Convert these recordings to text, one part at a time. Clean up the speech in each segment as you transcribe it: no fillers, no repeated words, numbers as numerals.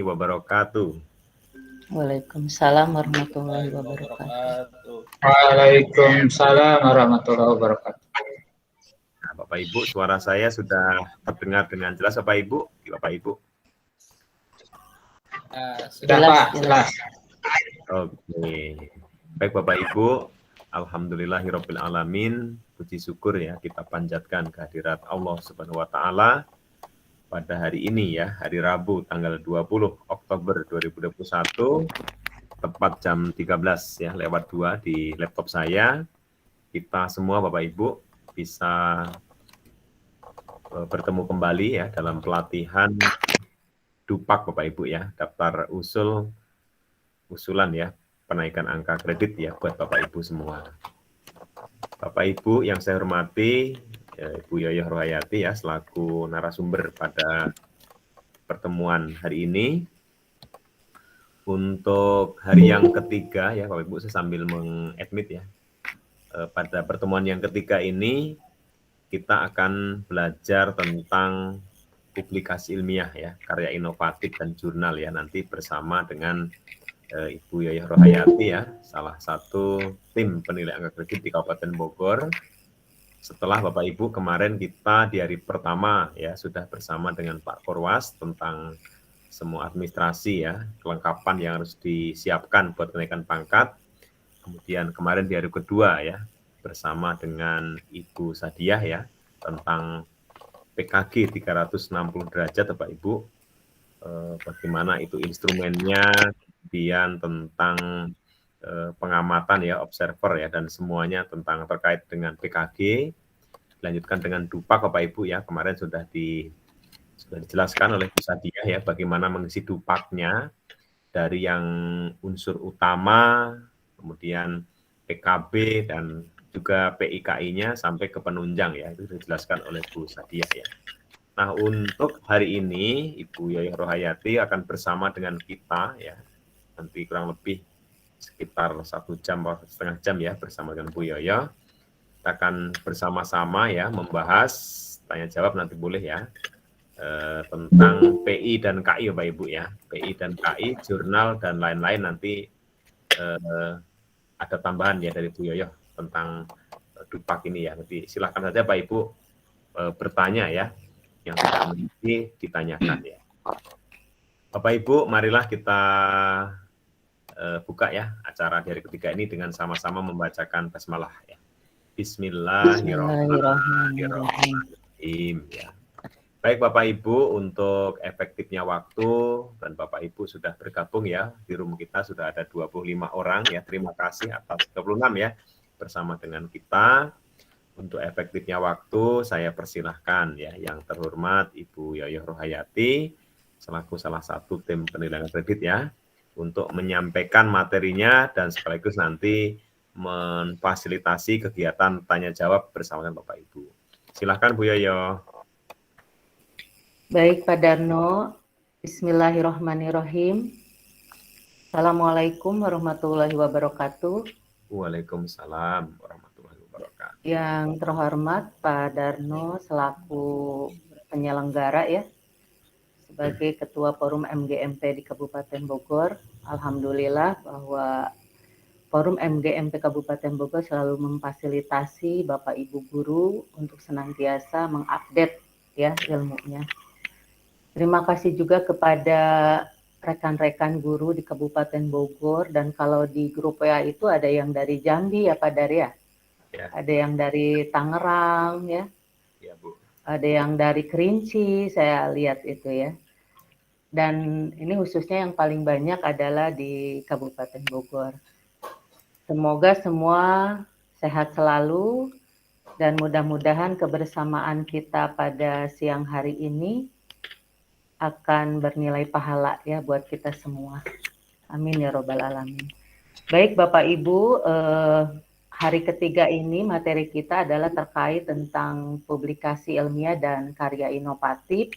wabarakatuh. Waalaikumsalam warahmatullahi wabarakatuh. Waalaikumsalam warahmatullahi wabarakatuh. Nah, Bapak Ibu, suara saya sudah terdengar dengan jelas, Bapak Ibu? Bapak Ibu. Sudah Pak, jelas. Oke. Baik Bapak Ibu, alhamdulillahirabbil alamin. Puji syukur ya kita panjatkan kehadirat Allah Subhanahu wa taala pada hari ini ya, hari Rabu tanggal 20 Oktober 2021 tepat jam 13 ya lewat 2 di laptop saya. Kita semua Bapak Ibu bisa bertemu kembali ya dalam pelatihan Dupak Bapak Ibu ya, daftar usulan ya penaikan angka kredit ya buat Bapak Ibu semua. Bapak Ibu yang saya hormati, Ibu Yoyoh Rohayati ya selaku narasumber pada pertemuan hari ini. Untuk hari yang ketiga ya Bapak Ibu, saya sambil mengadmit ya. Pada pertemuan yang ketiga ini kita akan belajar tentang publikasi ilmiah ya, karya inovatif dan jurnal ya, nanti bersama dengan Ibu Yoyoh Rohayati ya, salah satu tim penilai angka kredit di Kabupaten Bogor. Setelah Bapak Ibu kemarin kita di hari pertama ya sudah bersama dengan Pak Korwas tentang semua administrasi ya, kelengkapan yang harus disiapkan buat kenaikan pangkat. Kemudian kemarin di hari kedua ya bersama dengan Ibu Sadiah ya tentang PKG 360 derajat Bapak Ibu, bagaimana itu instrumennya, kemudian tentang pengamatan ya, observer ya, dan semuanya tentang terkait dengan PKG. Dilanjutkan dengan Dupak Bapak Ibu ya, kemarin sudah dijelaskan oleh Bu Sadiah ya, bagaimana mengisi Dupaknya dari yang unsur utama, kemudian PKB dan juga PIKI-nya sampai ke penunjang ya, itu dijelaskan oleh Bu Sadiah ya. Nah, untuk hari ini Ibu Yoyoh Rohayati akan bersama dengan kita ya, nanti kurang lebih sekitar 1 jam atau setengah jam ya bersama dengan Bu Yoyoh. Kita akan bersama-sama ya membahas tanya jawab nanti boleh ya tentang PI dan KI Bapak Ibu ya, PI dan KI, jurnal dan lain-lain nanti ada tambahan ya dari Bu Yoyoh tentang Dupak ini ya. Nanti silakan saja Pak Ibu bertanya ya, yang tidak memiliki ditanyakan ya. Bapak Ibu, marilah kita buka ya acara di hari ketiga ini dengan sama-sama membacakan basmalah ya. Bismillahirrahmanirrahim ya. Baik Bapak Ibu, untuk efektifnya waktu dan Bapak Ibu sudah bergabung ya, di room kita sudah ada 25 orang ya, terima kasih atas 26 ya, bersama dengan kita. Untuk efektifnya waktu, saya persilahkan ya, yang terhormat Ibu Yoyoh Rohayati, selaku salah satu tim penilaian kredit ya, untuk menyampaikan materinya dan sekaligus nanti memfasilitasi kegiatan tanya jawab bersama dengan Bapak Ibu. Silakan Bu Yoyoh. Baik Pak Darno, Bismillahirrahmanirrahim. Assalamualaikum warahmatullahi wabarakatuh. Waalaikumsalam warahmatullahi wabarakatuh. Yang terhormat Pak Darno selaku penyelenggara ya, sebagai Ketua Forum MGMP di Kabupaten Bogor, alhamdulillah bahwa Forum MGMP Kabupaten Bogor selalu memfasilitasi Bapak Ibu guru untuk senantiasa mengupdate ya ilmunya. Terima kasih juga kepada rekan-rekan guru di Kabupaten Bogor, dan kalau di grup WA itu ada yang dari Jambi ya Pak Darya, ya. Ada yang dari Tangerang ya, ya Bu. Ada yang dari Kerinci, saya lihat itu ya. Dan ini khususnya yang paling banyak adalah di Kabupaten Bogor. Semoga semua sehat selalu dan mudah-mudahan kebersamaan kita pada siang hari ini akan bernilai pahala ya buat kita semua. Amin ya robbal alamin. Baik Bapak Ibu, hari ketiga ini materi kita adalah terkait tentang publikasi ilmiah dan karya inovatif.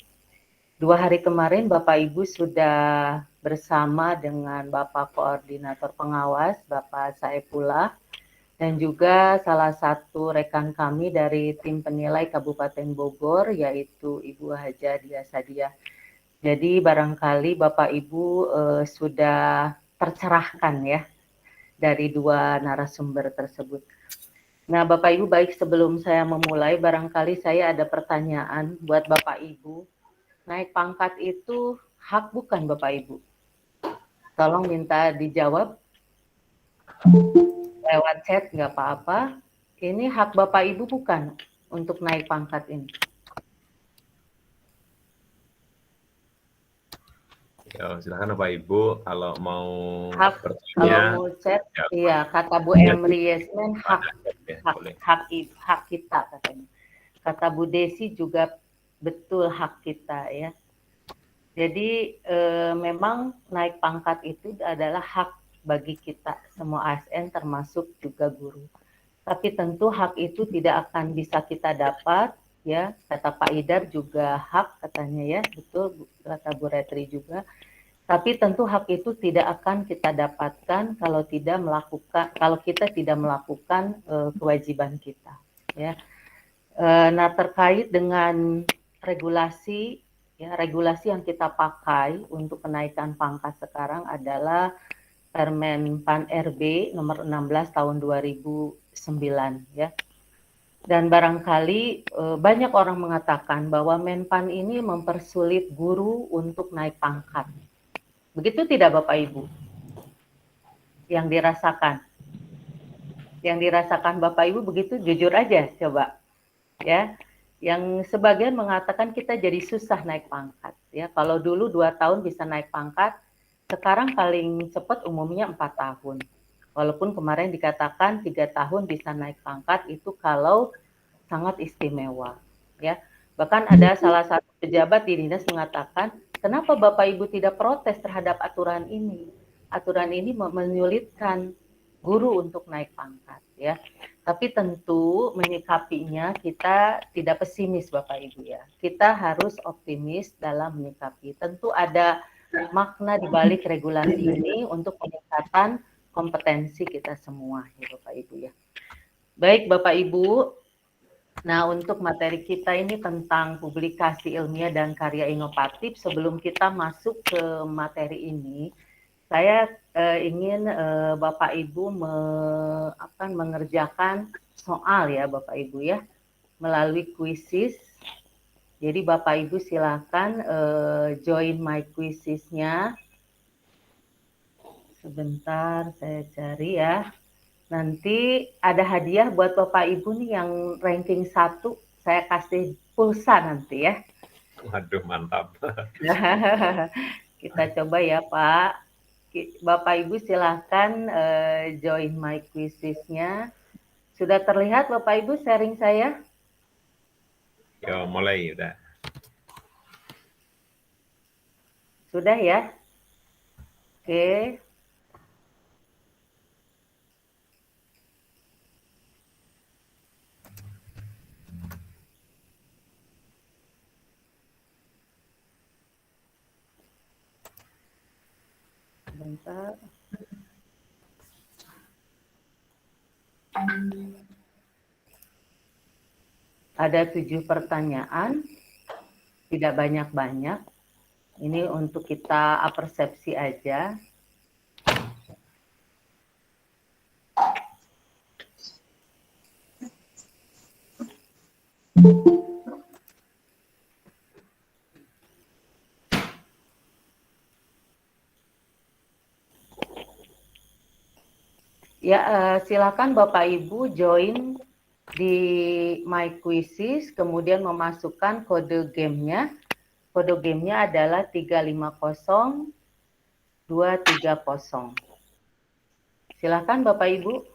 2 hari kemarin Bapak Ibu sudah bersama dengan Bapak Koordinator Pengawas, Bapak Saifullah, dan juga salah satu rekan kami dari tim penilai Kabupaten Bogor, yaitu Ibu Haja Dia Sadiah. Jadi barangkali Bapak Ibu sudah tercerahkan ya dari dua narasumber tersebut. Nah, Bapak Ibu, baik sebelum saya memulai, barangkali saya ada pertanyaan buat Bapak Ibu. Naik pangkat itu hak bukan Bapak Ibu? Tolong minta dijawab lewat chat, nggak apa-apa. Ini hak Bapak Ibu bukan untuk naik pangkat ini? Ya, silakan Bapak Ibu kalau mau Hak, kalau bertanya. mau chat, Ya, iya, kata Bu ya, Emri Yasmin, ya, boleh. hak kita katanya. Kata Bu Desi juga betul hak kita ya. Jadi memang naik pangkat itu adalah hak bagi kita semua ASN termasuk juga guru. Tapi tentu hak itu tidak akan bisa kita dapat ya, kata Pak Idar juga hak katanya ya, betul kata Bu Retri juga. Tapi tentu hak itu tidak akan kita dapatkan kalau kita tidak melakukan kewajiban kita ya. Nah, terkait dengan regulasi yang kita pakai untuk kenaikan pangkat sekarang adalah Permen PAN RB nomor 16 tahun 2009 ya. Dan barangkali banyak orang mengatakan bahwa Menpan ini mempersulit guru untuk naik pangkat. Begitu tidak Bapak Ibu? Yang dirasakan? Yang dirasakan Bapak Ibu begitu, jujur aja coba. Ya, yang sebagian mengatakan kita jadi susah naik pangkat. Ya, kalau dulu 2 tahun bisa naik pangkat, sekarang paling cepat umumnya 4 tahun. Walaupun kemarin dikatakan 3 tahun bisa naik pangkat itu kalau sangat istimewa. Ya, bahkan ada salah satu pejabat di dinas mengatakan, kenapa Bapak Ibu tidak protes terhadap aturan ini? Aturan ini menyulitkan guru untuk naik pangkat, ya. Tapi tentu menyikapinya kita tidak pesimis Bapak Ibu ya. Kita harus optimis dalam menyikapi. Tentu ada makna di balik regulasi ini untuk peningkatan kompetensi kita semua ya Bapak Ibu ya. Baik Bapak Ibu, nah untuk materi kita ini tentang publikasi ilmiah dan karya inovatif. Sebelum kita masuk ke materi ini, saya ingin Bapak Ibu akan mengerjakan soal ya Bapak Ibu ya, melalui quizzes. Jadi Bapak Ibu silakan join my quizzesnya. Sebentar saya cari ya. Nanti ada hadiah buat Bapak Ibu nih yang ranking 1, saya kasih pulsa nanti ya. Waduh, mantap. Kita coba ya Pak. Bapak Ibu silahkan join my quizzesnya. Sudah terlihat Bapak Ibu sharing saya? Ya, mulai udah. Sudah ya? Oke. Bentar. Ada 7 pertanyaan, tidak banyak-banyak. Ini untuk kita persepsi aja. Ya, silakan Bapak Ibu join di My Quizzes, kemudian memasukkan kode gamenya. Kode gamenya adalah 350230. Silakan Bapak Ibu.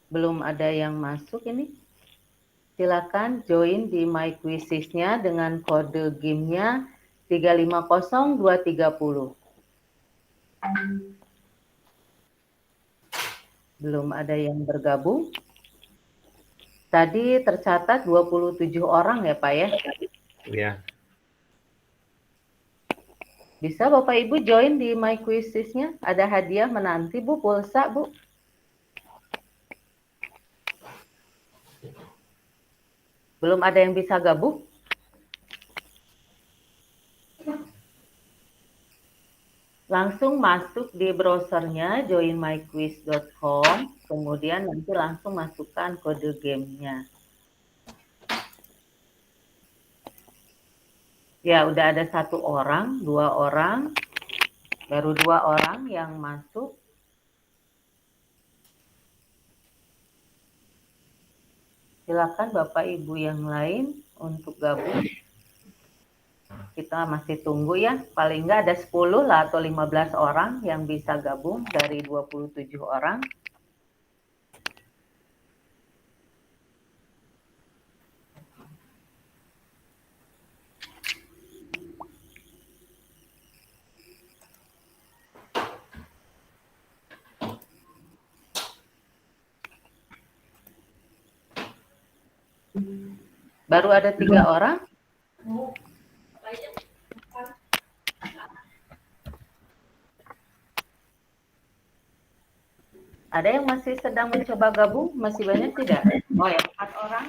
Belum ada yang masuk ini. Silakan join di My Quizzes-nya dengan kode gamenya 350230. Belum ada yang bergabung. Tadi tercatat 27 orang ya Pak ya? Iya. Bisa Bapak Ibu join di My Quizzes-nya? Ada hadiah menanti Bu, pulsa Bu. Belum ada yang bisa gabung? Langsung masuk di browsernya joinmyquiz.com, kemudian nanti langsung masukkan kode gamenya. Ya, udah ada 1 orang, 2 orang, baru 2 orang yang masuk. Silakan Bapak Ibu yang lain untuk gabung. Kita masih tunggu ya, paling nggak ada 10 lah atau 15 orang yang bisa gabung dari 27 orang. Baru ada 3 orang. Ada yang masih sedang mencoba gabung? Masih banyak tidak? Oh ya, 4 orang.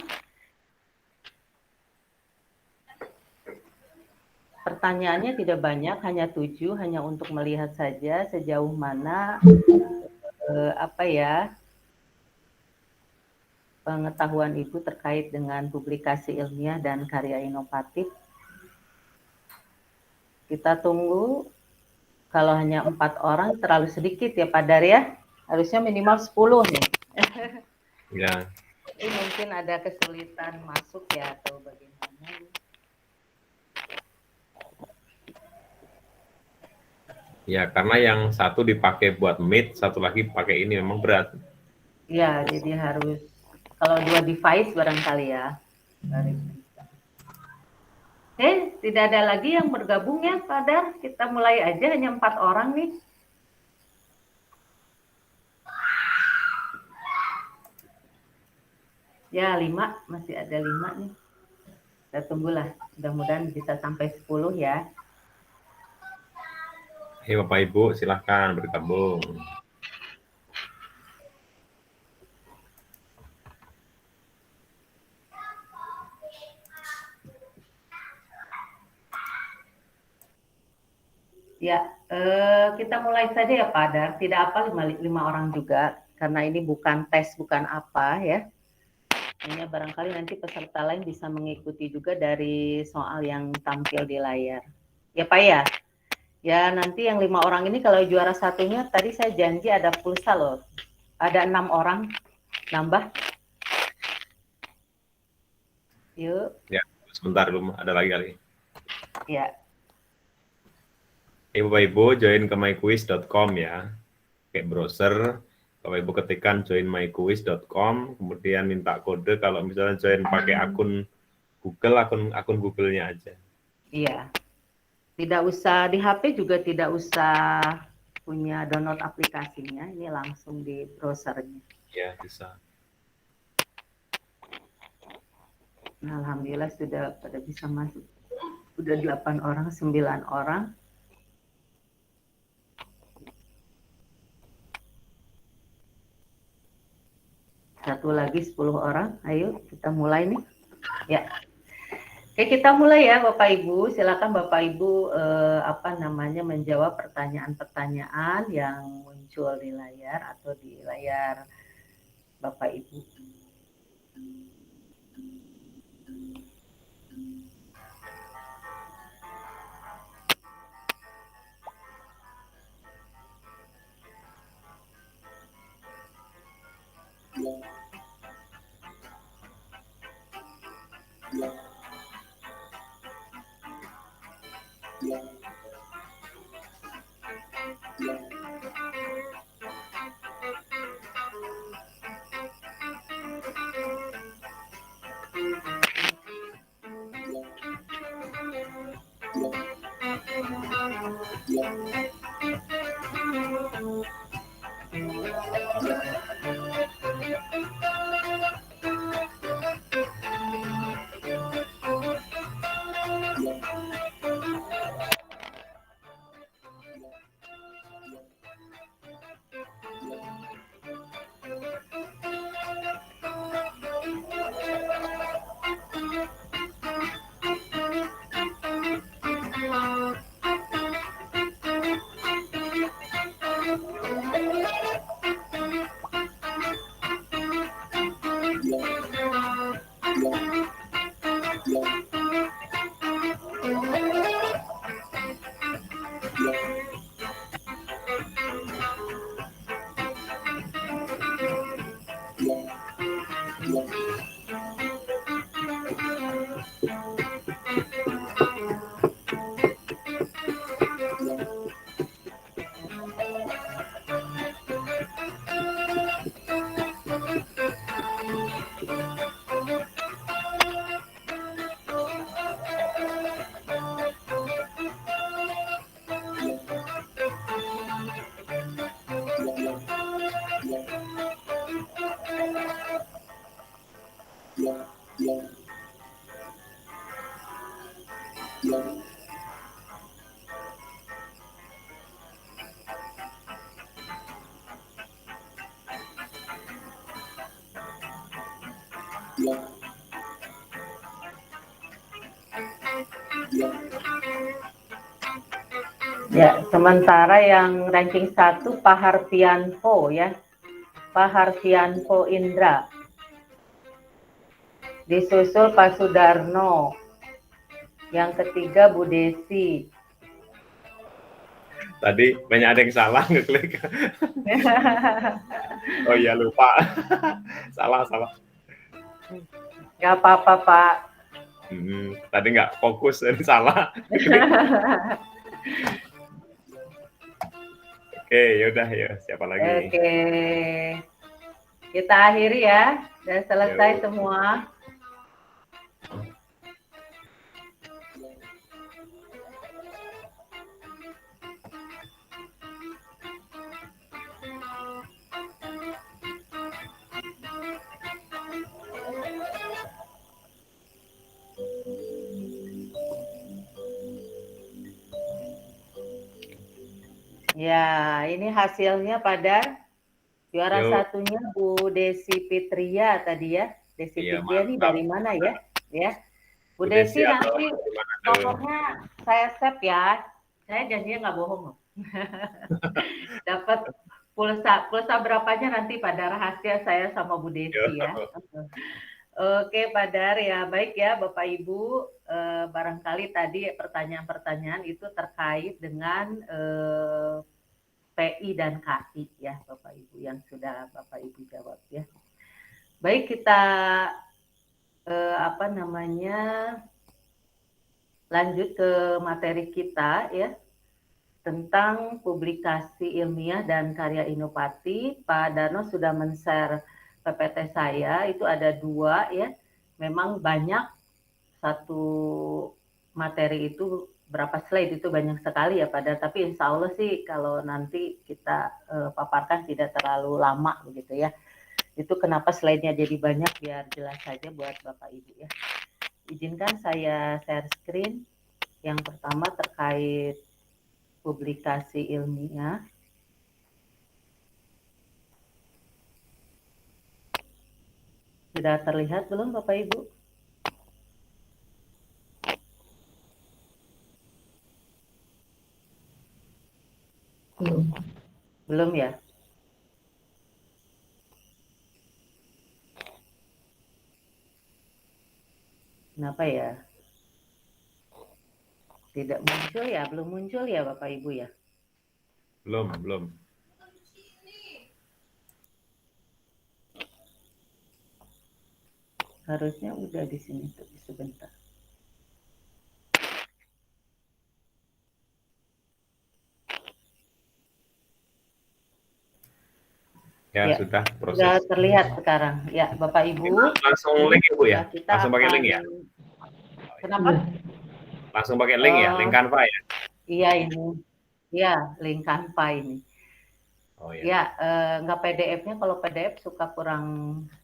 Pertanyaannya tidak banyak, hanya 7, hanya untuk melihat saja sejauh mana pengetahuan Ibu terkait dengan publikasi ilmiah dan karya inovatif. Kita tunggu. Kalau hanya 4 orang terlalu sedikit ya Pak Dar ya. Harusnya minimal 10 nih. Ya. Ini mungkin ada kesulitan masuk ya atau bagaimana. Ya, karena yang satu dipakai buat Meet, satu lagi pakai ini memang berat. Ya, jadi harus kalau 2 device barangkali ya. Tidak ada lagi yang bergabung ya Pak Dar. Kita mulai aja, hanya 4 orang nih. Ya, 5, masih ada 5 nih. Kita tunggulah, mudah-mudahan bisa sampai 10 ya. Hei Bapak Ibu, silahkan bergabung. Ya, kita mulai saja ya Pak Dar. Tidak apa 5 orang juga, karena ini bukan tes, bukan apa ya. Hanya barangkali nanti peserta lain bisa mengikuti juga dari soal yang tampil di layar. Ya Pak ya? Ya nanti yang 5 orang ini kalau juara satunya, tadi saya janji ada pulsa loh. Ada 6 orang nambah. Yuk. Ya, sebentar dulu, ada lagi kali. Ya. Bapak Ibu join ke myquiz.com ya. Pakai browser, Bapak Ibu ketikkan joinmyquiz.com, kemudian minta kode. Kalau misalnya join pakai akun Google, akun Google-nya aja. Iya. Tidak usah di HP juga, tidak usah punya download aplikasinya, ini langsung di browsernya. Ya, bisa. Nah, alhamdulillah sudah pada bisa masuk. Sudah 8 orang, 9 orang. Satu lagi 10 orang. Ayo kita mulai nih. Ya. Oke, kita mulai ya Bapak Ibu. Silakan Bapak Ibu menjawab pertanyaan-pertanyaan yang muncul di layar atau di layar Bapak Ibu. Ya, sementara yang ranking 1 Pak Harfianto ya. Pak Harfianto Indra. Disusul Pak Sudarno. Yang ketiga Bu Desi. Tadi banyak ada yang salah ngeklik. Oh iya lupa. salah. Gak apa-apa Pak. Tadi nggak fokus dan salah. Oke, yaudah ya. Siapa lagi? Oke. Kita akhiri ya. Sudah selesai semua. Ya, ini hasilnya pada juara satunya Bu Desi Fitria tadi ya. Desi Fitria ini dari mana ya? Ya. Bu Desi nanti nomornya saya save ya. Saya janjinya nggak bohong. Dapat pulsa berapanya nanti pada rahasia saya sama Bu Desi ya. Oke, Pak Dar ya, baik ya Bapak Ibu, barangkali tadi pertanyaan-pertanyaan itu terkait dengan PI dan KI ya Bapak Ibu yang sudah Bapak Ibu jawab ya. Baik, kita lanjut ke materi kita ya tentang publikasi ilmiah dan karya inovatif. Pak Darno sudah men-share PPT saya, itu ada 2 ya. Memang banyak, satu materi itu berapa slide itu banyak sekali ya Pak Dar, tapi insya Allah sih kalau nanti kita paparkan tidak terlalu lama begitu ya. Itu kenapa slide-nya jadi banyak biar jelas saja buat Bapak Ibu ya. Izinkan saya share screen. Yang pertama terkait publikasi ilmiah. Sudah terlihat belum Bapak Ibu? Belum ya? Kenapa ya? Tidak muncul ya? Belum muncul ya Bapak Ibu ya? Belum. Harusnya udah di sini tuh, sebentar. Ya, sudah proses. Sudah terlihat sekarang. Ya, Bapak Ibu. Langsung link ya, Bu ya? Langsung pakai link ya? Kenapa? Langsung pakai link ya? Link Canva ya? Iya ini. Iya, link Canva ini. Oh ya. Ya, nggak PDF-nya. Kalau PDF suka kurang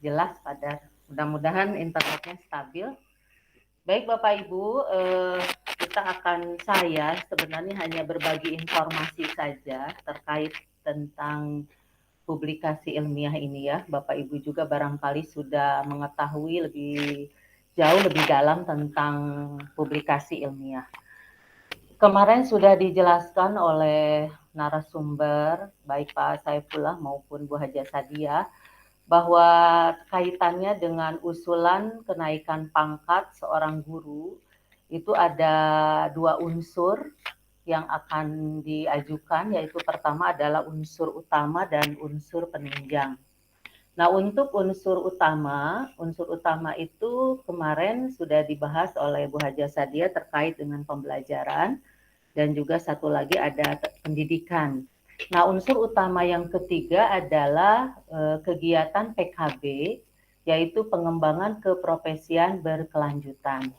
jelas pada. Mudah-mudahan internetnya stabil. Baik Bapak Ibu, saya sebenarnya hanya berbagi informasi saja terkait tentang publikasi ilmiah ini ya. Bapak Ibu juga barangkali sudah mengetahui lebih jauh lebih dalam tentang publikasi ilmiah. Kemarin sudah dijelaskan oleh narasumber baik Pak Saifullah maupun Bu Haja Sadia bahwa kaitannya dengan usulan kenaikan pangkat seorang guru itu ada 2 unsur yang akan diajukan, yaitu pertama adalah unsur utama dan unsur penunjang. Nah, untuk unsur utama itu kemarin sudah dibahas oleh Bu Haja Sadia terkait dengan pembelajaran dan juga satu lagi ada pendidikan. Nah, unsur utama yang ketiga adalah kegiatan PKB, yaitu pengembangan keprofesian berkelanjutan.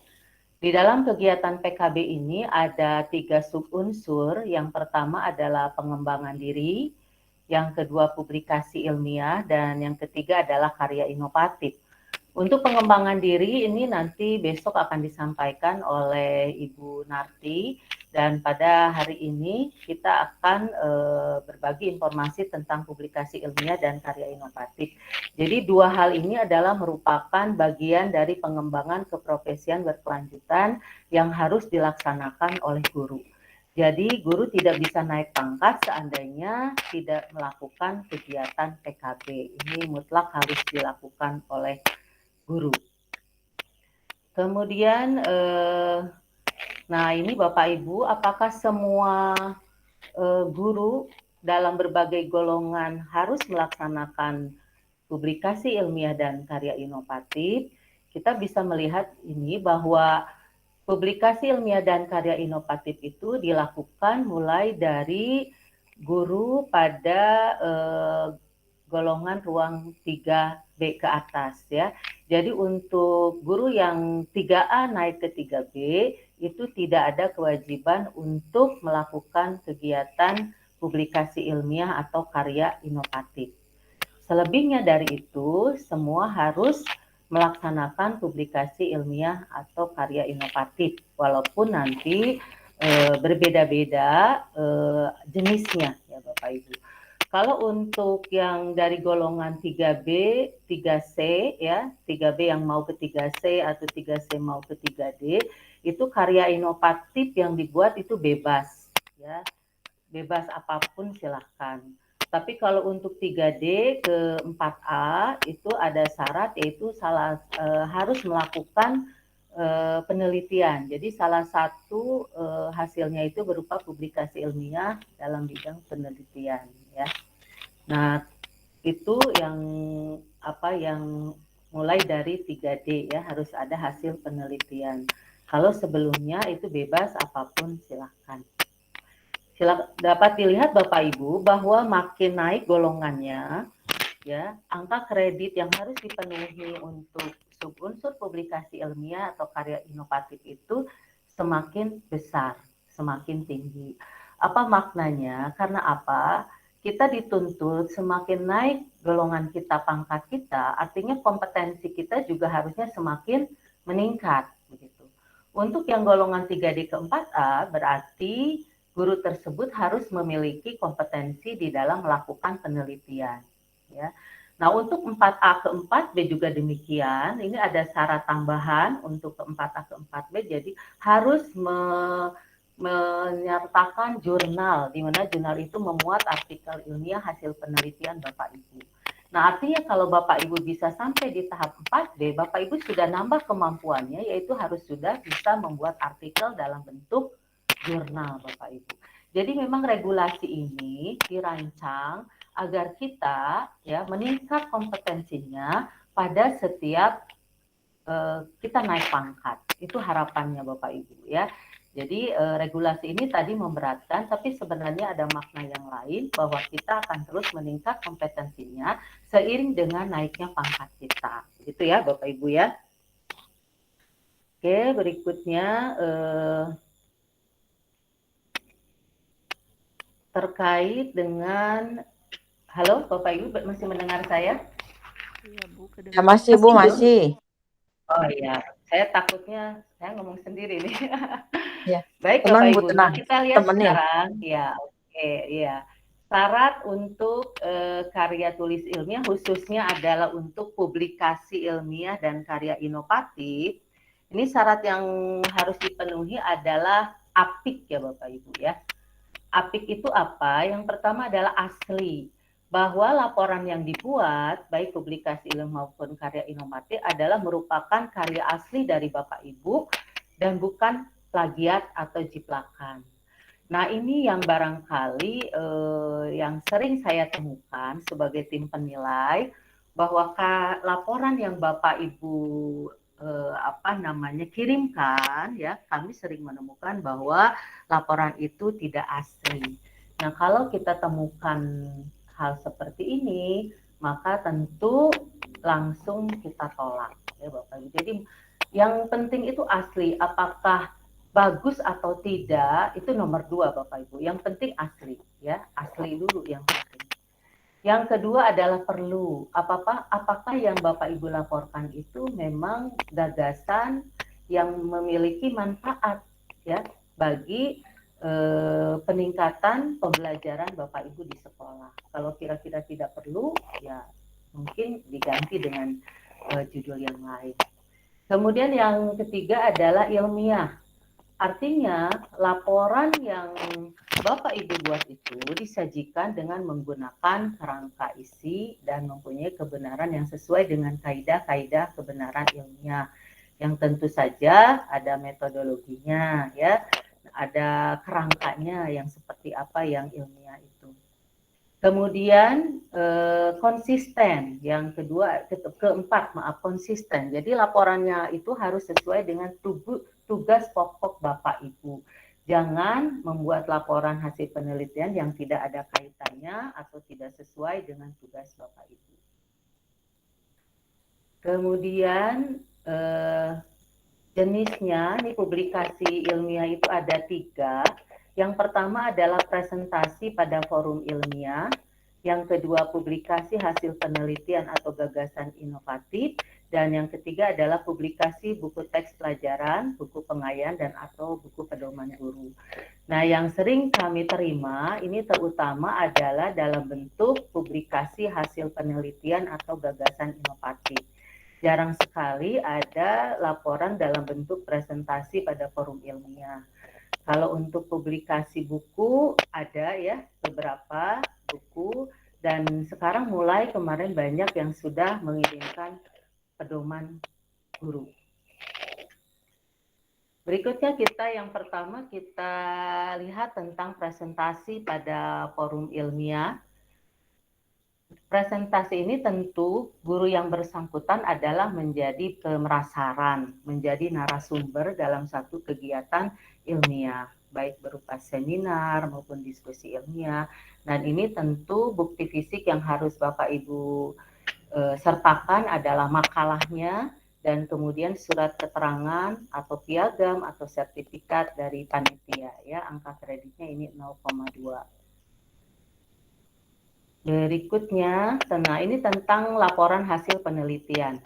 Di dalam kegiatan PKB ini ada 3 subunsur. Yang pertama adalah pengembangan diri, yang kedua publikasi ilmiah, dan yang ketiga adalah karya inovatif. Untuk pengembangan diri ini nanti besok akan disampaikan oleh Ibu Narti, dan pada hari ini kita akan berbagi informasi tentang publikasi ilmiah dan karya inovatif. Jadi dua hal ini adalah merupakan bagian dari pengembangan keprofesian berkelanjutan yang harus dilaksanakan oleh guru. Jadi guru tidak bisa naik pangkat seandainya tidak melakukan kegiatan PKB. Ini mutlak harus dilakukan oleh guru. Kemudian, nah ini Bapak Ibu, apakah semua guru dalam berbagai golongan harus melaksanakan publikasi ilmiah dan karya inovatif? Kita bisa melihat ini bahwa publikasi ilmiah dan karya inovatif itu dilakukan mulai dari guru pada golongan ruang 3B ke atas ya. Jadi untuk guru yang 3A naik ke 3B itu tidak ada kewajiban untuk melakukan kegiatan publikasi ilmiah atau karya inovatif. Selebihnya dari itu semua harus melaksanakan publikasi ilmiah atau karya inovatif walaupun nanti berbeda-beda jenisnya ya Bapak Ibu. Kalau untuk yang dari golongan 3B, 3C ya, 3B yang mau ke 3C atau 3C mau ke 3D, itu karya inovatif yang dibuat itu bebas ya. Bebas apapun silahkan. Tapi kalau untuk 3D ke 4A itu ada syarat yaitu harus melakukan penelitian. Jadi salah satu hasilnya itu berupa publikasi ilmiah dalam bidang penelitian ya. Nah, itu yang mulai dari 3D ya, harus ada hasil penelitian. Kalau sebelumnya itu bebas apapun silahkan. Dapat dilihat Bapak Ibu bahwa makin naik golongannya ya, angka kredit yang harus dipenuhi untuk subunsur publikasi ilmiah atau karya inovatif itu semakin besar, semakin tinggi. Apa maknanya? Karena apa? Kita dituntut semakin naik golongan kita, pangkat kita, artinya kompetensi kita juga harusnya semakin meningkat begitu. Untuk yang golongan 3D ke 4A berarti guru tersebut harus memiliki kompetensi di dalam melakukan penelitian ya. Nah, untuk 4A ke 4B juga demikian. Ini ada syarat tambahan untuk ke 4A ke 4B, jadi harus menyertakan jurnal, di mana jurnal itu memuat artikel ilmiah hasil penelitian Bapak Ibu. Nah, artinya kalau Bapak Ibu bisa sampai di tahap 4B, Bapak Ibu sudah nambah kemampuannya, yaitu harus sudah bisa membuat artikel dalam bentuk jurnal Bapak Ibu. Jadi memang regulasi ini dirancang agar kita ya meningkat kompetensinya pada setiap kita naik pangkat. Itu harapannya Bapak Ibu ya. Jadi regulasi ini tadi memberatkan, tapi sebenarnya ada makna yang lain bahwa kita akan terus meningkat kompetensinya seiring dengan naiknya pangkat kita. Gitu ya Bapak Ibu ya. Oke, berikutnya terkait dengan, halo Bapak Ibu masih mendengar saya? Iya Bu, Ya, masih Bu, masih. Oh iya, saya takutnya saya ngomong sendiri nih. Ya. Baik Tenang, Bapak Bu, Ibu, tenang. nah, kita lihat Temenin. sekarang ya, oke ya. Syarat untuk karya tulis ilmiah khususnya adalah untuk publikasi ilmiah dan karya inovatif. Ini syarat yang harus dipenuhi adalah APIK ya Bapak Ibu ya. APIK itu apa? Yang pertama adalah asli, bahwa laporan yang dibuat, baik publikasi ilmiah maupun karya inovatif adalah merupakan karya asli dari Bapak Ibu dan bukan plagiat atau jiplakan. Nah ini yang barangkali yang sering saya temukan sebagai tim penilai, bahwa laporan yang Bapak Ibu kirimkan ya, kami sering menemukan bahwa laporan itu tidak asli. Nah kalau kita temukan hal seperti ini, maka tentu langsung kita tolak ya Bapak Ibu. Jadi yang penting itu asli, apakah bagus atau tidak itu nomor 2 Bapak Ibu. Yang penting asli ya, asli dulu yang penting. Yang kedua adalah perlu. Apakah yang Bapak Ibu laporkan itu memang gagasan yang memiliki manfaat ya bagi peningkatan pembelajaran Bapak Ibu di sekolah. Kalau kira-kira tidak perlu, ya mungkin diganti dengan judul yang lain. Kemudian yang ketiga adalah ilmiah. Artinya laporan yang Bapak Ibu buat itu disajikan dengan menggunakan kerangka isi dan mempunyai kebenaran yang sesuai dengan kaidah-kaidah kebenaran ilmiah. Yang tentu saja ada metodologinya ya. Ada kerangkanya yang seperti apa yang ilmiah itu. Kemudian konsisten, yang keempat konsisten. Jadi laporannya itu harus sesuai dengan tugas pokok Bapak Ibu. Jangan membuat laporan hasil penelitian yang tidak ada kaitannya atau tidak sesuai dengan tugas Bapak Ibu. Kemudian jenisnya, ini publikasi ilmiah itu ada 3. Yang pertama adalah presentasi pada forum ilmiah. Yang kedua, publikasi hasil penelitian atau gagasan inovatif. Dan yang ketiga adalah publikasi buku teks pelajaran, buku pengayaan, dan atau buku pedoman guru. Nah, yang sering kami terima ini terutama adalah dalam bentuk publikasi hasil penelitian atau gagasan inovatif. Jarang sekali ada laporan dalam bentuk presentasi pada forum ilmiah. Kalau untuk publikasi buku ada ya beberapa buku dan sekarang mulai kemarin banyak yang sudah mengirimkan pedoman guru. Berikutnya yang pertama kita lihat tentang presentasi pada forum ilmiah. Presentasi ini tentu guru yang bersangkutan adalah menjadi pemerasaran, menjadi narasumber dalam satu kegiatan ilmiah, baik berupa seminar maupun diskusi ilmiah. Dan ini tentu bukti fisik yang harus Bapak Ibu sertakan adalah makalahnya dan kemudian surat keterangan atau piagam atau sertifikat dari panitia ya, angka kreditnya ini 0,2. Berikutnya, nah ini tentang laporan hasil penelitian.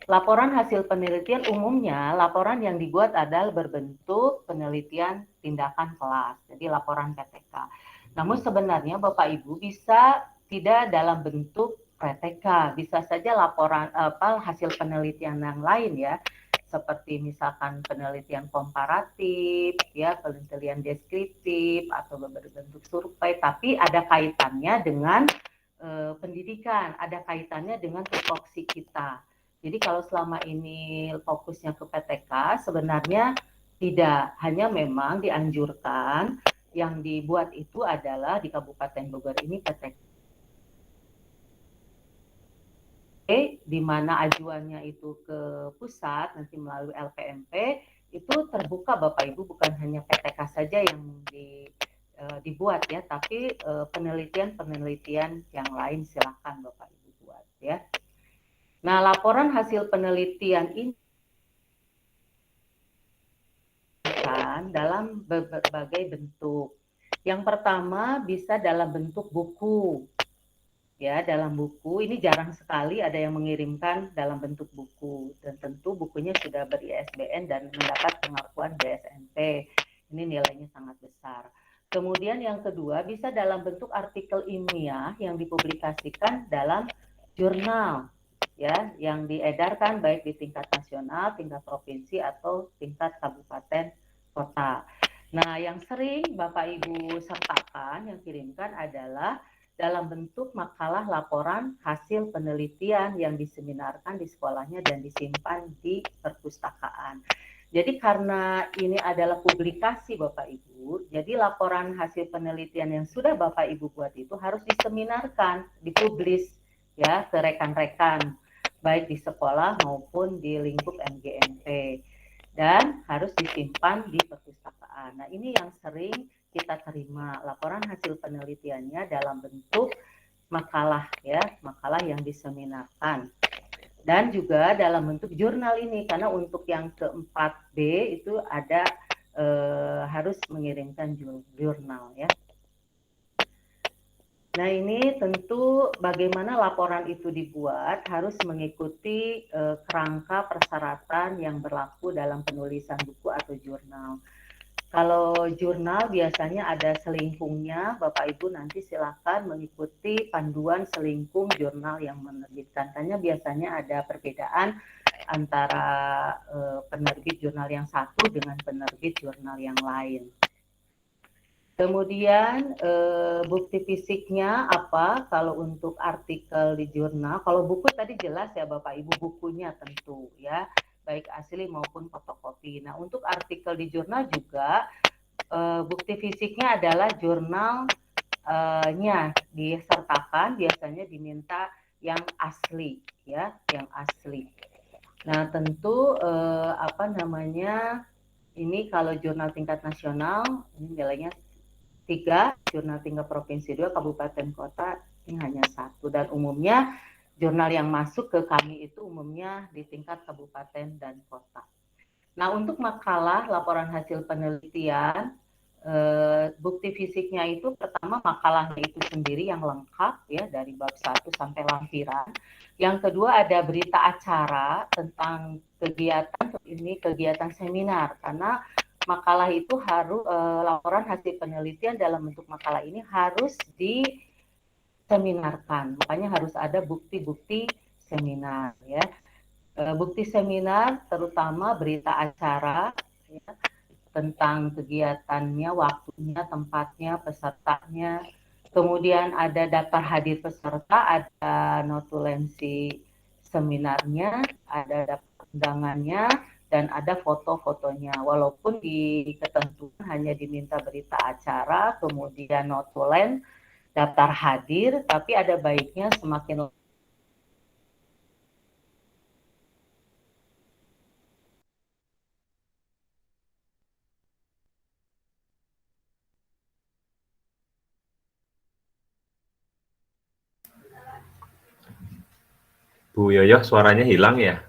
Laporan hasil penelitian umumnya, laporan yang dibuat adalah berbentuk penelitian tindakan kelas, jadi laporan PTK. Namun sebenarnya Bapak Ibu bisa tidak dalam bentuk PTK, bisa saja laporan hasil penelitian yang lain ya, seperti misalkan penelitian komparatif, ya penelitian deskriptif atau berbentuk survei, tapi ada kaitannya dengan pendidikan, ada kaitannya dengan tupoksi kita. Jadi kalau selama ini fokusnya ke PTK, sebenarnya tidak, hanya memang dianjurkan yang dibuat itu adalah di Kabupaten Bogor ini PTK, di mana ajuannya itu ke pusat, nanti melalui LPMP, itu terbuka Bapak Ibu, bukan hanya PTK saja yang dibuat ya, tapi penelitian-penelitian yang lain silakan Bapak Ibu buat ya. Nah, laporan hasil penelitian ini dalam berbagai bentuk. Yang pertama bisa dalam bentuk buku. Ya, dalam buku ini jarang sekali ada yang mengirimkan dalam bentuk buku dan tentu bukunya sudah ber-ISBN dan mendapat pengakuan BSNP. Ini nilainya sangat besar. Kemudian yang kedua bisa dalam bentuk artikel ilmiah yang dipublikasikan dalam jurnal ya, yang diedarkan baik di tingkat nasional, tingkat provinsi atau tingkat kabupaten kota. Nah, yang sering Bapak Ibu sertakan yang kirimkan adalah dalam bentuk makalah laporan hasil penelitian yang diseminarkan di sekolahnya dan disimpan di perpustakaan. Jadi karena ini adalah publikasi Bapak Ibu, jadi laporan hasil penelitian yang sudah Bapak Ibu buat itu harus diseminarkan, dipublis ya ke rekan-rekan, baik di sekolah maupun di lingkup MGMP. Dan harus disimpan di perpustakaan. Nah ini yang sering kita terima, laporan hasil penelitiannya dalam bentuk makalah ya, makalah yang diseminarkan. Dan juga dalam bentuk jurnal ini, karena untuk yang ke-4B itu ada harus mengirimkan jurnal ya. Nah, ini tentu bagaimana laporan itu dibuat harus mengikuti kerangka persyaratan yang berlaku dalam penulisan buku atau jurnal. Kalau jurnal biasanya ada selingkungnya, Bapak Ibu nanti silakan mengikuti panduan selingkung jurnal yang menerbitkan. Karena biasanya ada perbedaan antara penerbit jurnal yang satu dengan penerbit jurnal yang lain. Kemudian bukti fisiknya apa? Kalau untuk artikel di jurnal, kalau buku tadi jelas ya Bapak Ibu, bukunya tentu ya, baik asli maupun fotokopi. Nah, untuk artikel di jurnal juga bukti fisiknya adalah jurnalnya disertakan, biasanya diminta yang asli ya, yang asli. Nah, tentu ini kalau jurnal tingkat nasional ini nilainya 3, jurnal tingkat provinsi 2, kabupaten kota ini hanya 1, dan umumnya jurnal yang masuk ke kami itu umumnya di tingkat kabupaten dan kota. Nah, untuk makalah laporan hasil penelitian, bukti fisiknya itu pertama makalahnya itu sendiri yang lengkap ya, dari bab 1 sampai lampiran. Yang kedua ada berita acara tentang kegiatan seminar, karena makalah itu harus laporan hasil penelitian dalam bentuk makalah ini harus diseminarkan, makanya harus ada bukti-bukti seminar ya. Bukti seminar terutama berita acara ya, tentang kegiatannya, waktunya, tempatnya, pesertanya, kemudian ada daftar hadir peserta, ada notulensi seminarnya, ada daftar undangannya, dan ada foto-fotonya. Walaupun di ketentuan hanya diminta berita acara, kemudian notulen, daftar hadir, tapi ada baiknya semakin Bu Yoyo, suaranya hilang ya?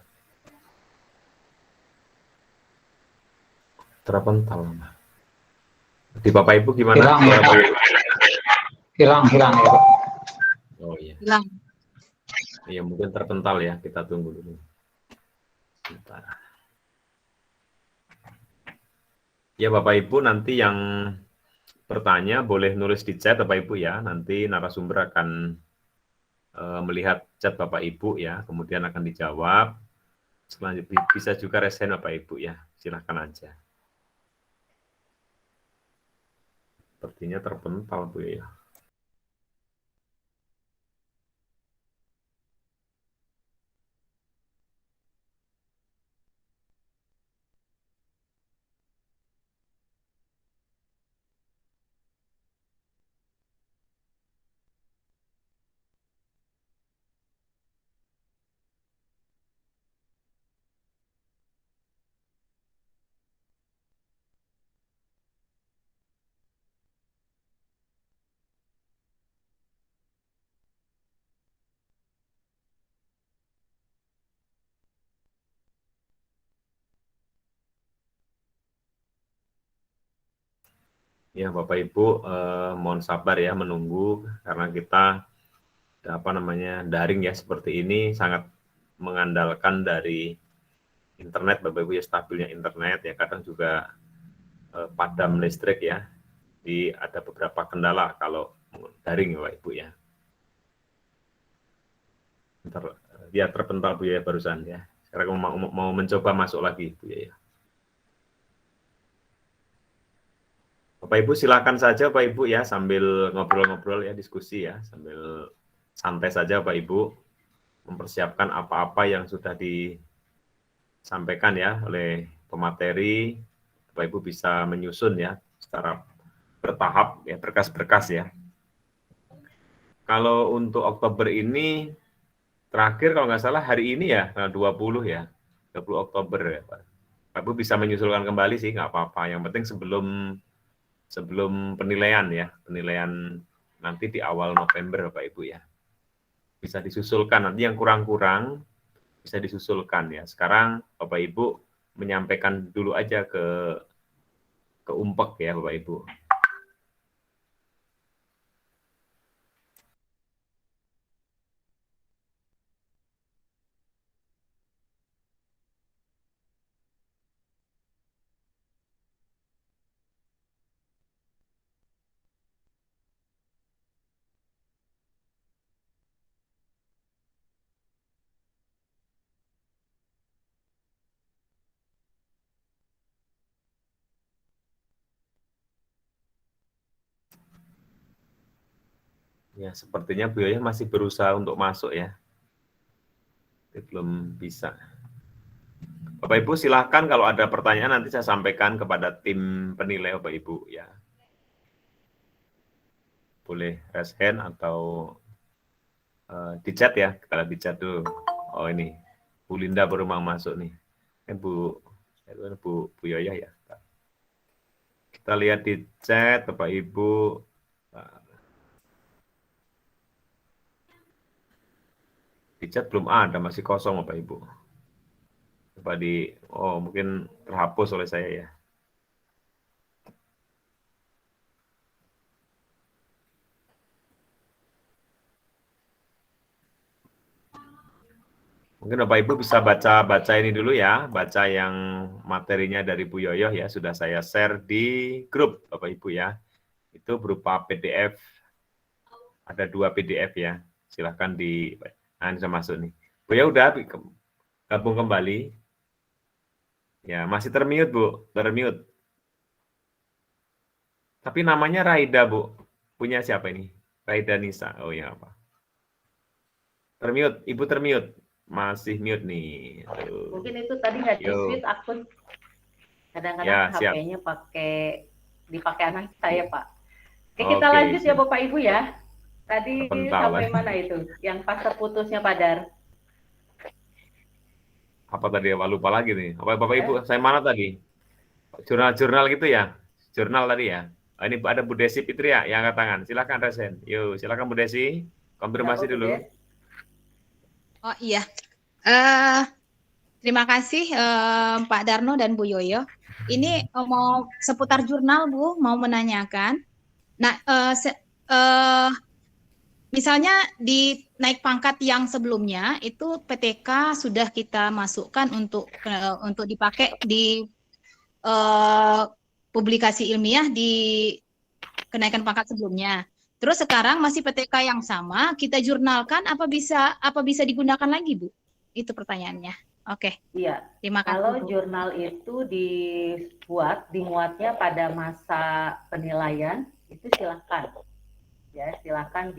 Terpental. Di Bapak Ibu gimana? Hilang ya, Pak. Oh iya. Hilang. Iya, mungkin terpental ya. Kita tunggu dulu. Bentar. Ya, Bapak Ibu nanti yang bertanya boleh nulis di chat Bapak Ibu ya. Nanti narasumber akan melihat chat Bapak Ibu ya, kemudian akan dijawab. Selanjutnya bisa juga resen Bapak Ibu ya. Silahkan aja. Sepertinya terpental Bu ya. Ya Bapak Ibu mohon sabar ya menunggu karena kita daring ya seperti ini sangat mengandalkan dari internet Bapak Ibu ya, stabilnya internet ya, kadang juga padam listrik ya. Jadi ada beberapa kendala kalau daring ya Bapak Ibu ya. Dia terpental Bu ya barusan ya. Sekarang mau mencoba masuk lagi Bu ya. Bapak Ibu silakan saja Bapak Ibu ya, sambil ngobrol-ngobrol ya, diskusi ya, sambil santai saja Bapak Ibu mempersiapkan apa-apa yang sudah disampaikan ya oleh pemateri. Bapak Ibu bisa menyusun ya secara bertahap ya, berkas-berkas ya. Kalau untuk Oktober ini terakhir kalau nggak salah hari ini ya, 20 ya, 20 Oktober ya Pak. Bapak Ibu bisa menyusulkan kembali sih, nggak apa-apa. Yang penting sebelum penilaian ya, penilaian nanti di awal November Bapak Ibu ya. Bisa disusulkan, nanti yang kurang-kurang bisa disusulkan ya. Sekarang Bapak Ibu menyampaikan dulu aja ke Umpek ya Bapak Ibu. Ya, sepertinya Bu Yoyo masih berusaha untuk masuk ya. Tapi belum bisa. Bapak Ibu silahkan kalau ada pertanyaan nanti saya sampaikan kepada tim penilai Bapak Ibu ya. Boleh raise hand atau di chat ya, kita lihat di chat dulu. Oh ini, Bu Linda baru mau masuk nih. Bu Yoyo ya. Kita lihat di chat Bapak Ibu. Di chat belum ada, masih kosong Bapak Ibu. Coba oh mungkin terhapus oleh saya ya. Mungkin Bapak Ibu bisa baca ini dulu ya, baca yang materinya dari Bu Yoyo ya, sudah saya share di grup Bapak Ibu ya. Itu berupa PDF, ada 2 PDF ya, silahkan nah ini bisa masuk nih. Bu ya udah gabung kembali. Ya, masih termute Bu, termute. Tapi namanya Raida Bu, punya siapa ini? Raida Nisa, oh ya apa? Termute, Ibu termute. Masih mute nih. Aduh. Mungkin itu tadi nggak di-switch akun. Kadang-kadang Ya, HP-nya dipakai anak saya, Pak. Oke, kita lanjut ya Bapak Ibu ya. Tadi sampai mana itu? Yang pas terputusnya Pak Dar. Apa tadi? Lupa lagi nih. Apa Bapak Ibu, saya mana tadi? Jurnal-jurnal gitu ya? Jurnal tadi ya? Oh, ini ada Bu Desi Fitria yang angkat tangan. Silakan Resen. Yuk, silakan Bu Desi. Konfirmasi dulu. Oh iya, terima kasih Pak Darno dan Bu Yoyo. Ini mau seputar jurnal Bu, mau menanyakan. Nah, misalnya di naik pangkat yang sebelumnya itu PTK sudah kita masukkan untuk dipakai di publikasi ilmiah di kenaikan pangkat sebelumnya. Terus sekarang masih PTK yang sama, kita jurnalkan apa bisa digunakan lagi, Bu? Itu pertanyaannya. Oke. Iya. Terima kasih. Kalau jurnal itu dimuatnya pada masa penilaian, itu silakan. Ya, silakan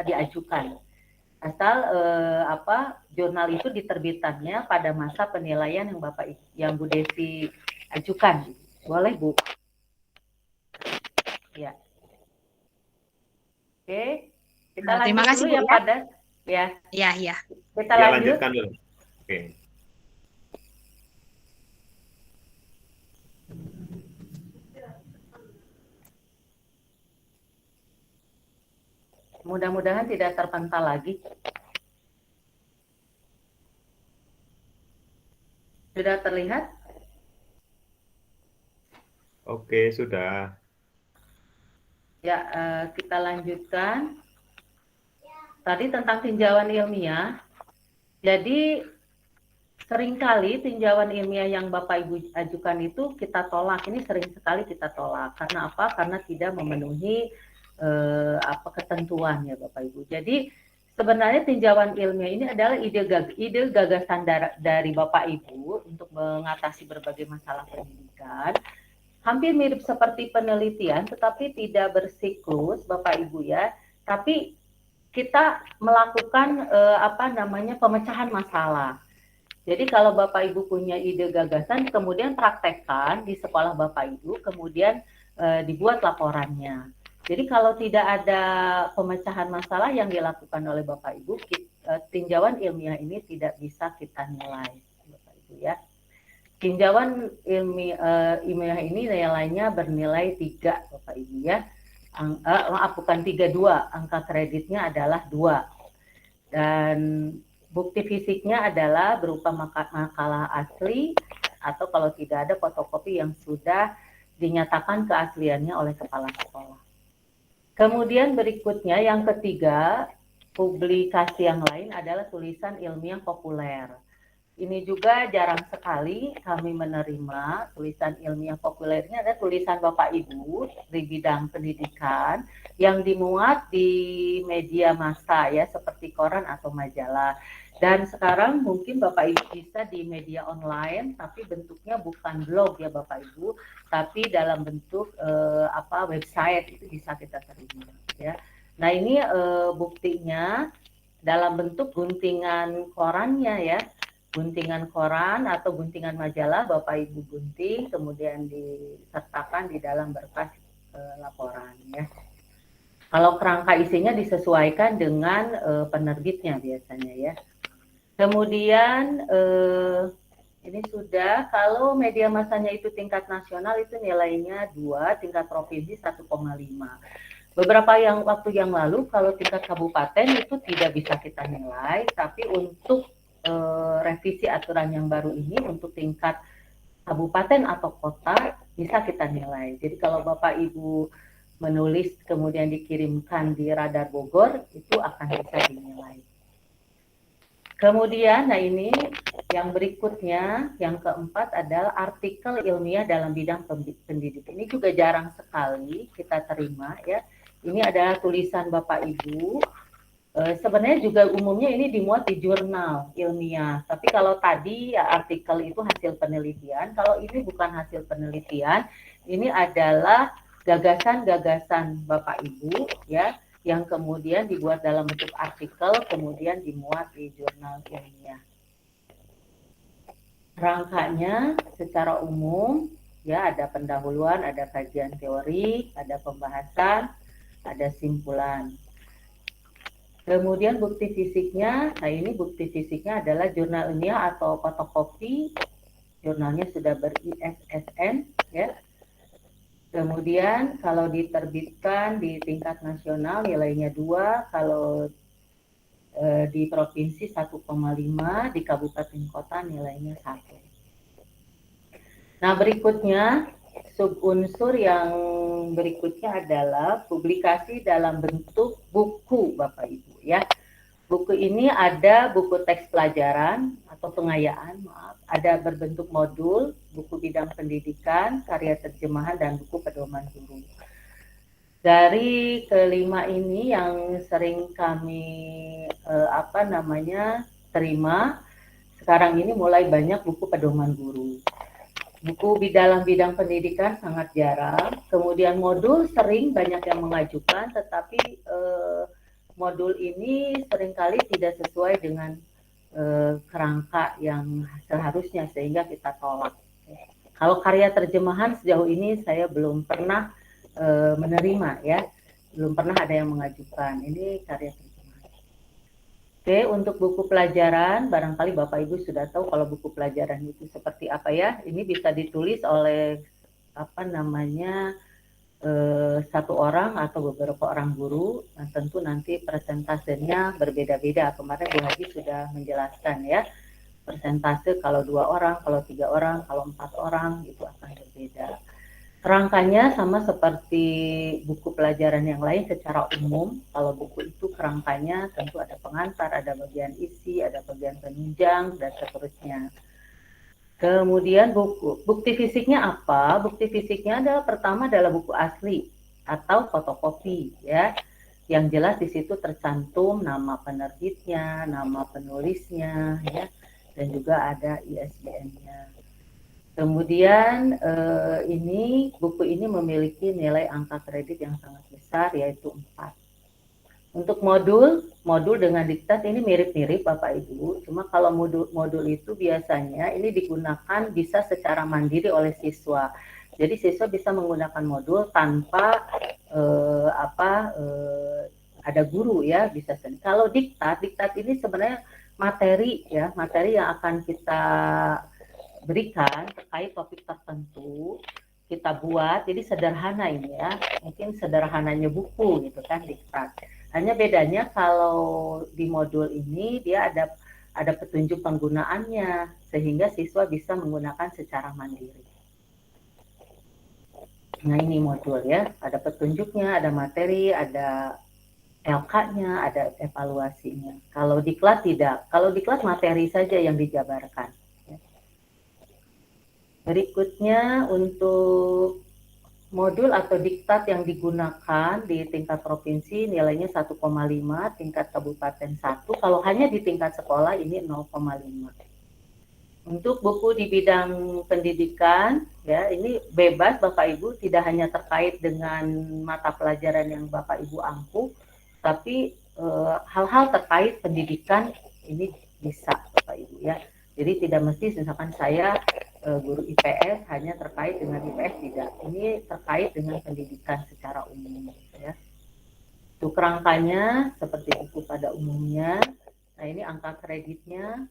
diajukan. Asal jurnal itu diterbitannya pada masa penilaian yang Bu Desi ajukan. Boleh, Bu? Ya. Oke, kita lanjut terima kasih, dulu Bu, ya, Pak Dan. Ya. Ya. Kita lanjutkan dulu. Oke. Mudah-mudahan tidak terpental lagi. Sudah terlihat? Oke, sudah. Ya, kita lanjutkan. Tadi tentang tinjauan ilmiah. Jadi, seringkali tinjauan ilmiah yang Bapak Ibu ajukan itu kita tolak. Ini sering sekali kita tolak. Karena apa? Karena tidak memenuhi ketentuan ya Bapak Ibu. Jadi, sebenarnya tinjauan ilmiah ini adalah ide gagasan dari Bapak Ibu untuk mengatasi berbagai masalah pendidikan. Hampir mirip seperti penelitian, tetapi tidak bersiklus, Bapak Ibu ya. Tapi kita melakukan pemecahan masalah. Jadi kalau Bapak Ibu punya ide gagasan, kemudian praktekkan di sekolah Bapak Ibu, kemudian dibuat laporannya. Jadi kalau tidak ada pemecahan masalah yang dilakukan oleh Bapak Ibu, tinjauan ilmiah ini tidak bisa kita nilai, Bapak Ibu ya. Tinjauan ilmiah ini nilainya bernilai 3, Bapak Ibu ya. Bukan 3, 2. Angka kreditnya adalah 2. Dan bukti fisiknya adalah berupa makalah asli atau kalau tidak ada fotokopi yang sudah dinyatakan keasliannya oleh kepala sekolah. Kemudian berikutnya yang ketiga, publikasi yang lain adalah tulisan ilmiah populer. Ini juga jarang sekali kami menerima tulisan ilmiah populer. Ini ada tulisan Bapak Ibu di bidang pendidikan yang dimuat di media massa ya seperti koran atau majalah. Dan sekarang mungkin Bapak Ibu bisa di media online, tapi bentuknya bukan blog ya Bapak Ibu, tapi dalam bentuk website itu bisa kita terima ya. Nah ini buktinya dalam bentuk guntingan korannya ya, guntingan koran atau guntingan majalah Bapak Ibu gunting, kemudian disertakan di dalam berkas laporan ya. Kalau kerangka isinya disesuaikan dengan penerbitnya biasanya ya. Kemudian ini sudah, kalau media massanya itu tingkat nasional itu nilainya 2, tingkat provinsi 1,5. Beberapa waktu yang lalu kalau tingkat kabupaten itu tidak bisa kita nilai, tapi untuk revisi aturan yang baru ini untuk tingkat kabupaten atau kota bisa kita nilai. Jadi kalau Bapak Ibu menulis kemudian dikirimkan di Radar Bogor itu akan bisa dinilai. Kemudian, nah ini yang berikutnya, yang keempat adalah artikel ilmiah dalam bidang pendidikan. Ini juga jarang sekali kita terima ya. Ini adalah tulisan Bapak Ibu. Sebenarnya juga umumnya ini dimuat di jurnal ilmiah. Tapi kalau tadi ya, artikel itu hasil penelitian. Kalau ini bukan hasil penelitian, ini adalah gagasan-gagasan Bapak Ibu ya, yang kemudian dibuat dalam bentuk artikel, kemudian dimuat di jurnal ilmiah. Rangkanya secara umum ya, ada pendahuluan, ada kajian teori, ada pembahasan, ada simpulan. Kemudian bukti fisiknya, nah ini bukti fisiknya adalah jurnal ilmiah atau fotokopi, jurnalnya sudah ber-ISSN ya. Kemudian kalau diterbitkan di tingkat nasional nilainya 2, kalau di provinsi 1,5, di kabupaten kota nilainya 1. Nah berikutnya, subunsur yang berikutnya adalah publikasi dalam bentuk buku Bapak Ibu ya. Buku ini ada buku teks pelajaran atau pengayaan, ada berbentuk modul, buku bidang pendidikan, karya terjemahan, dan buku pedoman guru. Dari kelima ini yang sering kami terima, sekarang ini mulai banyak buku pedoman guru. Buku dalam bidang pendidikan sangat jarang, kemudian modul sering banyak yang mengajukan, tetapi modul ini seringkali tidak sesuai dengan kerangka yang seharusnya sehingga kita tolak. Kalau karya terjemahan sejauh ini saya belum pernah menerima ya, belum pernah ada yang mengajukan. Ini karya terjemahan. Oke, untuk buku pelajaran, barangkali Bapak Ibu sudah tahu kalau buku pelajaran itu seperti apa ya. Ini bisa ditulis oleh satu orang atau beberapa orang guru. Nah, tentu nanti persentasenya berbeda-beda. Kemarin Bu Haji sudah menjelaskan ya, persentase kalau 2 orang, kalau 3 orang, kalau 4 orang itu akan berbeda. Kerangkanya sama seperti buku pelajaran yang lain secara umum. Kalau buku itu kerangkanya tentu ada pengantar, ada bagian isi, ada bagian penunjang, dan seterusnya. Kemudian bukti fisiknya apa? Bukti fisiknya adalah pertama adalah buku asli atau fotokopi ya. Yang jelas di situ tercantum nama penerbitnya, nama penulisnya ya, dan juga ada ISBN-nya. Kemudian buku ini memiliki nilai angka kredit yang sangat besar yaitu 4. Untuk modul dengan diktat ini mirip-mirip Bapak Ibu, cuma kalau modul itu biasanya ini digunakan bisa secara mandiri oleh siswa. Jadi siswa bisa menggunakan modul tanpa ada guru ya, bisa sendiri. Kalau diktat ini sebenarnya materi yang akan kita berikan terkait topik tertentu kita buat, jadi sederhana ini ya, mungkin sederhananya buku gitu kan diktat. Hanya bedanya kalau di modul ini dia ada petunjuk penggunaannya sehingga siswa bisa menggunakan secara mandiri. Nah ini modul ya, ada petunjuknya, ada materi, ada LK-nya, ada evaluasinya. Kalau diklat tidak, kalau diklat materi saja yang dijabarkan. Berikutnya untuk modul atau diktat yang digunakan di tingkat provinsi nilainya 1,5, tingkat kabupaten 1, kalau hanya di tingkat sekolah ini 0,5. Untuk buku di bidang pendidikan ya, ini bebas Bapak Ibu, tidak hanya terkait dengan mata pelajaran yang Bapak Ibu ampuh, tapi hal-hal terkait pendidikan ini bisa Bapak Ibu ya. Jadi tidak mesti misalkan saya guru IPS hanya terkait dengan IPS, tidak. Ini terkait dengan pendidikan secara umum ya. Itu kerangkanya seperti buku pada umumnya. Nah, ini angka kreditnya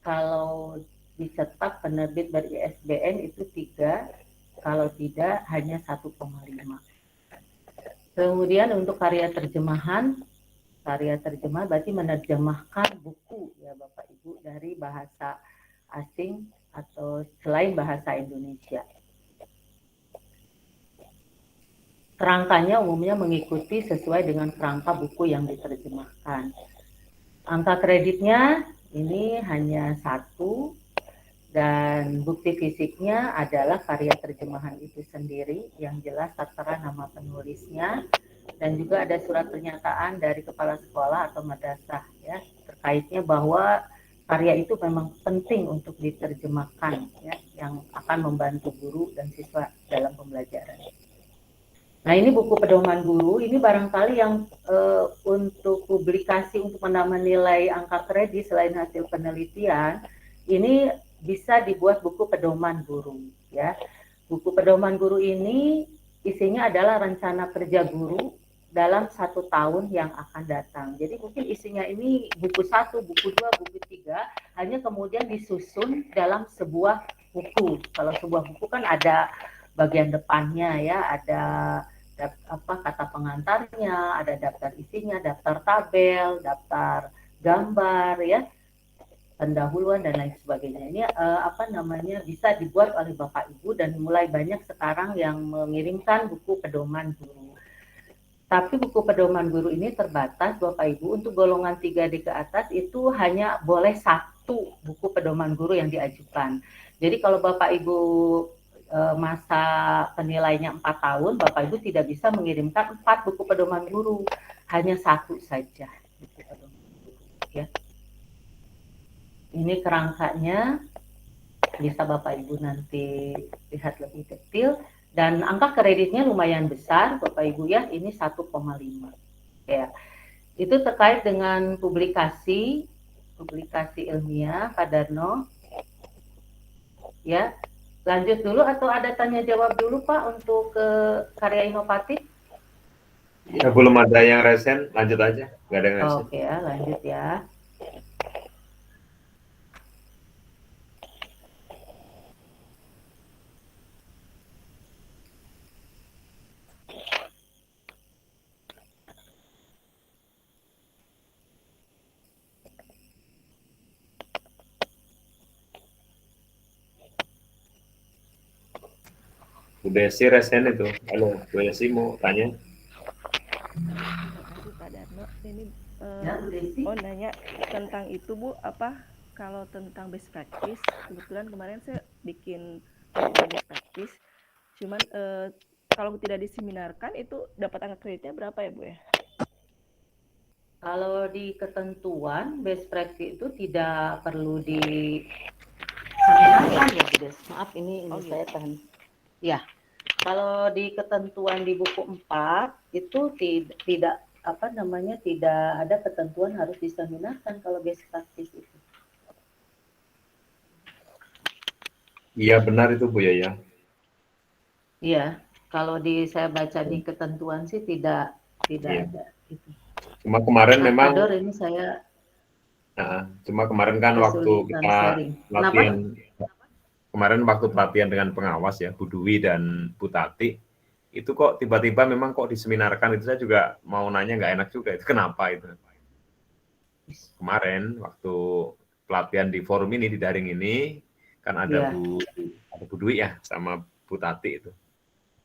kalau dicetak penerbit ber-ISBN itu 3, kalau tidak hanya 1,5. Kemudian untuk karya terjemah berarti menerjemahkan buku ya Bapak Ibu dari bahasa asing atau selain bahasa Indonesia. Kerangkanya umumnya mengikuti sesuai dengan kerangka buku yang diterjemahkan. Angka kreditnya ini hanya 1, dan bukti fisiknya adalah karya terjemahan itu sendiri yang jelas tertera nama penulisnya, dan juga ada surat pernyataan dari kepala sekolah atau madrasah ya terkaitnya bahwa karya itu memang penting untuk diterjemahkan ya, yang akan membantu guru dan siswa dalam pembelajaran. Nah, ini buku pedoman guru, ini barangkali yang untuk publikasi untuk menambah nilai angka kredit selain hasil penelitian, ini bisa dibuat buku pedoman guru ya. Buku pedoman guru ini isinya adalah rencana kerja guru dalam 1 tahun yang akan datang. Jadi mungkin isinya ini buku 1, buku 2, buku 3, hanya kemudian disusun dalam sebuah buku. Kalau sebuah buku kan ada bagian depannya ya, ada kata pengantarnya, ada daftar isinya, daftar tabel, daftar gambar ya, pendahuluan dan lain sebagainya. Ini bisa dibuat oleh Bapak Ibu, dan mulai banyak sekarang yang mengirimkan buku pedoman guru. Tapi buku pedoman guru ini terbatas Bapak Ibu, untuk golongan 3D ke atas itu hanya boleh 1 buku pedoman guru yang diajukan. Jadi kalau Bapak Ibu masa penilainya 4 tahun, Bapak Ibu tidak bisa mengirimkan 4 buku pedoman guru, hanya 1 saja buku pedoman guru ya. Ini kerangkanya, bisa Bapak Ibu nanti lihat lebih detail, dan angka kreditnya lumayan besar Bapak Ibu ya, ini 1,5 ya. Itu terkait dengan publikasi ilmiah Pak Darno ya. Lanjut dulu atau ada tanya jawab dulu Pak untuk karya inovatif? Ya, belum ada yang resen, lanjut aja. Nggak ada yang resen. Oke ya, lanjut ya. Bu Desi resen itu. Halo, Bu Desi mau tanya? Terima kasih Pak Darno. Ini Ya, Bu Desi. nanya tentang itu Bu, kalau tentang best practice, kebetulan kemarin saya bikin best practice, cuman kalau tidak diseminarkan itu dapat angka kreditnya berapa ya Bu ya? Kalau di ketentuan best practice itu tidak perlu diseminarkan ya Bu Des. Maaf ini Oh, gitu. saya tahan. Ya, kalau di ketentuan di buku 4 itu tidak ada ketentuan harus diseminarkan kalau best practice itu. Iya benar itu Bu ya. Iya, kalau saya baca di ketentuan sih tidak Iya. ada itu. Cuma kemarin memang Kador ini saya cuma kemarin kan waktu kesulitan kita sharing. latihan, kemarin waktu pelatihan dengan pengawas ya, Bu Dwi dan Bu Tati, itu kok tiba-tiba memang kok diseminarkan, itu saya juga mau nanya nggak enak juga, itu kenapa itu. Kemarin waktu pelatihan di forum ini, di daring ini, kan ada Bu Dwi ya, sama Bu Tati itu.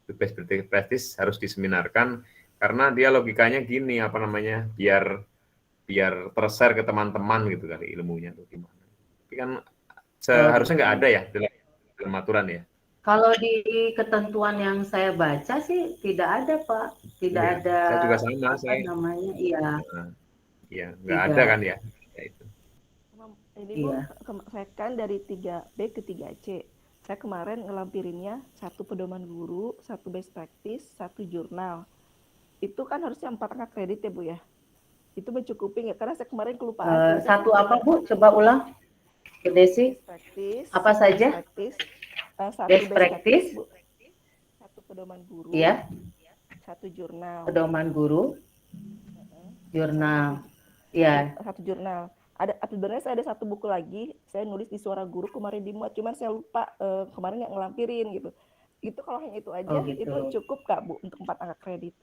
Itu best practice harus diseminarkan, karena dia logikanya gini, biar tershare ke teman-teman gitu kali ilmunya tuh gimana. Tapi kan seharusnya nggak ada ya dalam aturan ya. Kalau di ketentuan yang saya baca sih tidak ada Pak, tidak ada. Saya juga sama. Iya, nggak ada kan ya. Itu. Ini Bu, saya kan dari 3B ke 3C. Saya kemarin ngelampirinnya 1 pedoman guru, 1 best practice, 1 jurnal. itu kan harusnya 4 angka kredit ya Bu ya. Itu mencukupi nggak? Karena saya kemarin kelupaan. Satu apa Bu? Coba ulang, Bu Desi. Best practice. Apa saja? Satu Best best practice. practice Bu. Satu pedoman guru. Ya, Satu jurnal. pedoman guru, jurnal. Ya, Satu jurnal. Sebenarnya saya ada satu buku lagi, saya nulis di Suara Guru kemarin dimuat, cuman saya lupa kemarin nggak ngelampirin gitu. Itu kalau hanya itu aja, Oh, gitu. itu cukup nggak Bu untuk 4 angka kredit?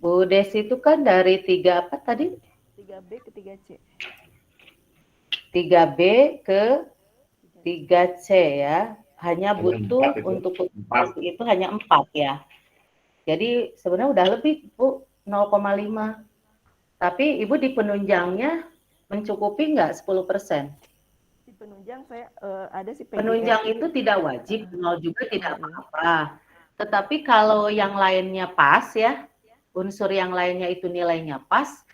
Bu Desi itu kan dari 3 apa tadi? 3B ke 3C. 3B ke 3C ya. Hanya butuh empat itu. untuk publikasi itu hanya 4 ya. Jadi sebenarnya udah lebih Bu, 0,5. Tapi Ibu di penunjangnya mencukupi nggak 10%? Di penunjang saya ada si Penunjang itu tidak wajib, 0 juga tidak apa-apa. Tetapi kalau yang lainnya pas ya, unsur yang lainnya itu nilainya pas,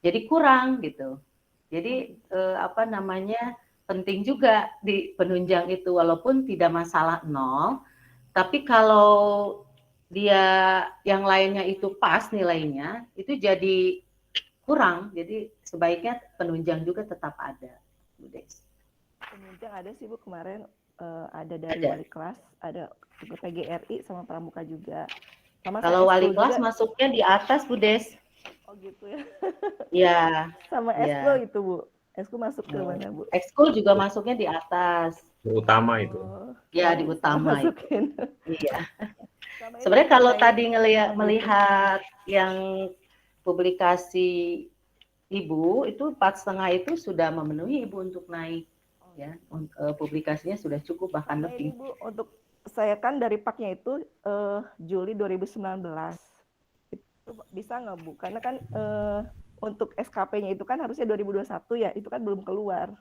jadi kurang gitu. Jadi apa namanya, penting juga di penunjang itu walaupun tidak masalah 0, tapi kalau dia yang lainnya itu pas nilainya, itu jadi kurang. Jadi sebaiknya penunjang juga tetap ada, Bu Des. Penunjang ada sih Bu kemarin ada dari Ada. wali kelas, ada PGRI sama pramuka juga. Sama Kalau saya wali eskul kelas juga. masuknya di atas Bu Des. Oh gitu ya. Ya, Sama Iya. eskul itu Bu. Eskul masuk ke mana Bu? ekskul juga masuknya di atas. Utama itu. Oh, Ya, di utama itu. masukin. Iya. Sama ini Sebenarnya kalau terkait- tadi melihat yang publikasi Ibu itu 4,5 itu sudah memenuhi Ibu untuk naik ya. Publikasinya sudah cukup bahkan Sama ini lebih. Bu, untuk saya kan dari paknya itu Juli 2019. Itu bisa nggak Bu? Karena kan untuk SKP-nya itu kan harusnya 2021 ya, itu kan belum keluar.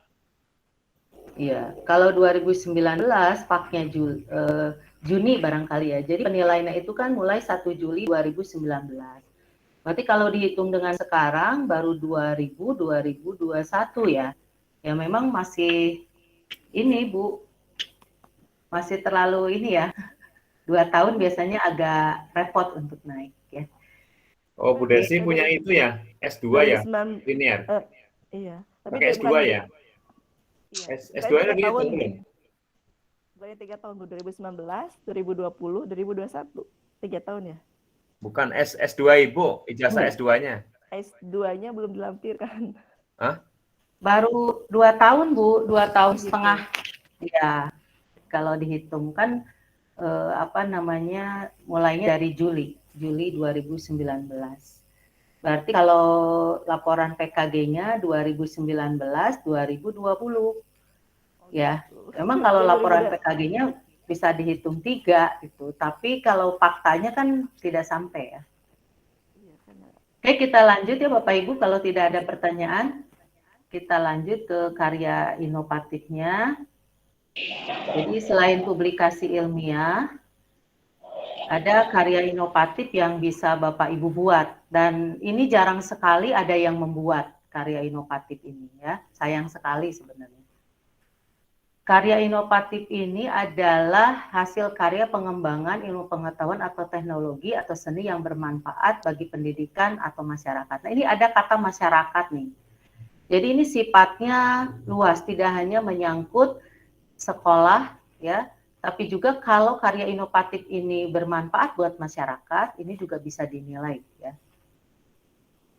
Iya, kalau 2019 paknya Juni barangkali ya. Jadi penilaiannya itu kan mulai 1 Juli 2019. Berarti kalau dihitung dengan sekarang baru 2021 ya. Ya memang masih ini Bu, masih terlalu ini ya. 2 tahun biasanya agak repot untuk naik ya. Oh, Bu Desi punya itu ya, S2 ya, 2009 linear. iya. Pakai S2 ya? Iya. S2-nya lagi tahun. hitung belum? Bukannya 3 tahun Bu, 2019, 2020, 2021. 3 tahun ya? Bukan S2 Ibu, ijazah S2-nya. S2-nya belum dilampirkan. Hah? Baru 2 tahun Bu, 2 tahun Gitu. setengah. Ya, kalau dihitung kan apa namanya, mulainya dari Juli 2019. Berarti kalau laporan PKG-nya 2019, 2020. Ya, memang kalau laporan PKG-nya bisa dihitung 3 gitu, tapi kalau faktanya kan tidak sampai ya. Oke, kita lanjut ya Bapak Ibu, kalau tidak ada pertanyaan, kita lanjut ke karya inovatifnya. Jadi selain publikasi ilmiah, ada karya inovatif yang bisa Bapak Ibu buat, dan ini jarang sekali ada yang membuat karya inovatif ini ya, sayang sekali sebenarnya. Karya inovatif ini adalah hasil karya pengembangan ilmu pengetahuan atau teknologi atau seni yang bermanfaat bagi pendidikan atau masyarakat. Nah, ini ada kata masyarakat nih. Jadi ini sifatnya luas, tidak hanya menyangkut sekolah ya, tapi juga kalau karya inovatif ini bermanfaat buat masyarakat, ini juga bisa dinilai ya.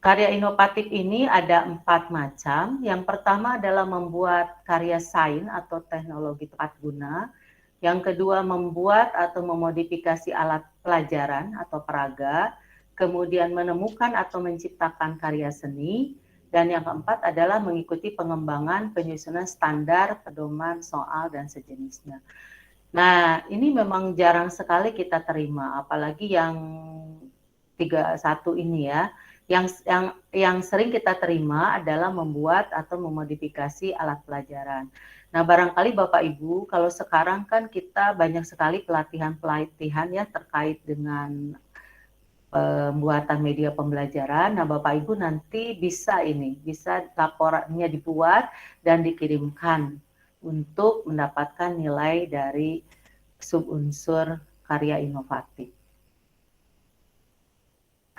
Karya inovatif ini ada 4 macam. Yang pertama adalah membuat karya sains atau teknologi tepat guna. Yang kedua membuat atau memodifikasi alat pelajaran atau peraga. Kemudian menemukan atau menciptakan karya seni. Dan yang keempat adalah mengikuti pengembangan penyusunan standar, pedoman, soal, dan sejenisnya. Nah, ini memang jarang sekali kita terima, apalagi yang 31 ini ya. Yang sering kita terima adalah membuat atau memodifikasi alat pelajaran. Nah, barangkali Bapak Ibu, kalau sekarang kan kita banyak sekali pelatihan-pelatihan ya terkait dengan pembuatan media pembelajaran. Nah, Bapak Ibu nanti bisa laporannya dibuat dan dikirimkan untuk mendapatkan nilai dari subunsur karya inovatif.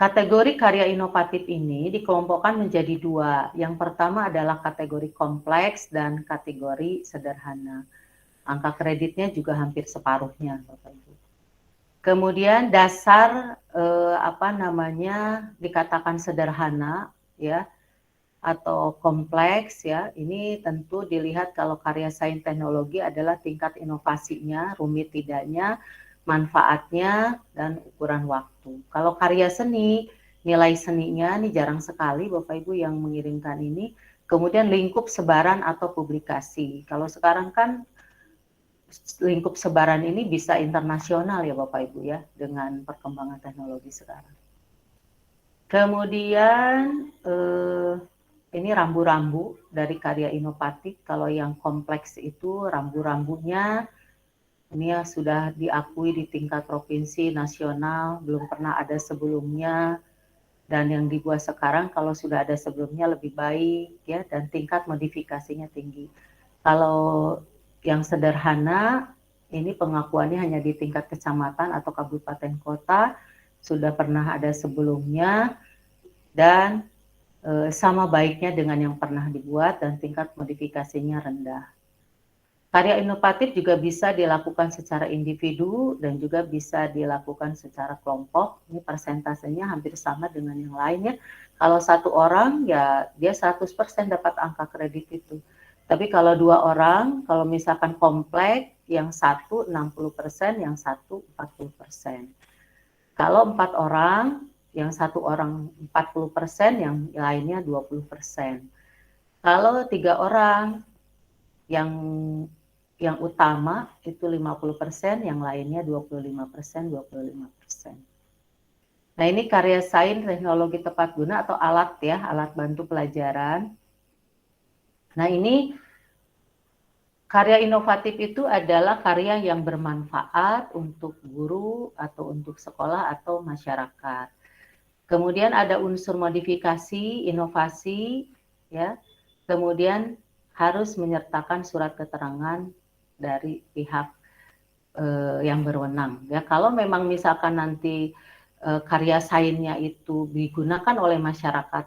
Kategori karya inovatif ini dikelompokkan menjadi dua. Yang pertama adalah kategori kompleks dan kategori sederhana. Angka kreditnya juga hampir separuhnya, Bapak Ibu. Kemudian dasar dikatakan sederhana ya atau kompleks ya. Ini tentu dilihat kalau karya sains teknologi adalah tingkat inovasinya, rumit tidaknya, manfaatnya, dan ukuran waktu. Kalau karya seni, nilai seninya ini jarang sekali Bapak Ibu yang mengirimkan ini. Kemudian lingkup sebaran atau publikasi. Kalau sekarang kan lingkup sebaran ini bisa internasional ya Bapak Ibu ya, dengan perkembangan teknologi sekarang. Kemudian ini rambu-rambu dari karya inovatif. Kalau yang kompleks itu rambu-rambunya ini ya sudah diakui di tingkat provinsi, nasional, belum pernah ada sebelumnya. Dan yang dibuat sekarang kalau sudah ada sebelumnya lebih baik ya, dan tingkat modifikasinya tinggi. Kalau yang sederhana, ini pengakuannya hanya di tingkat kecamatan atau kabupaten kota, sudah pernah ada sebelumnya, dan sama baiknya dengan yang pernah dibuat, dan tingkat modifikasinya rendah. Karya inovatif juga bisa dilakukan secara individu, dan juga bisa dilakukan secara kelompok. Ini persentasenya hampir sama dengan yang lainnya. Kalau satu orang, ya dia 100% dapat angka kredit itu. Tapi kalau dua orang, kalau misalkan kompleks, yang satu 60%, yang satu 40%. Kalau 4 orang, yang satu orang 40%, yang lainnya 20%. Kalau 3 orang, yang utama itu 50%, yang lainnya 25%, 25%. Nah ini karya sains teknologi tepat guna atau alat ya, alat bantu pelajaran. Nah ini karya inovatif itu adalah karya yang bermanfaat untuk guru atau untuk sekolah atau masyarakat. Kemudian ada unsur modifikasi, inovasi, ya. Kemudian harus menyertakan surat keterangan dari pihak yang berwenang. Ya, kalau memang misalkan nanti karya sainsnya itu digunakan oleh masyarakat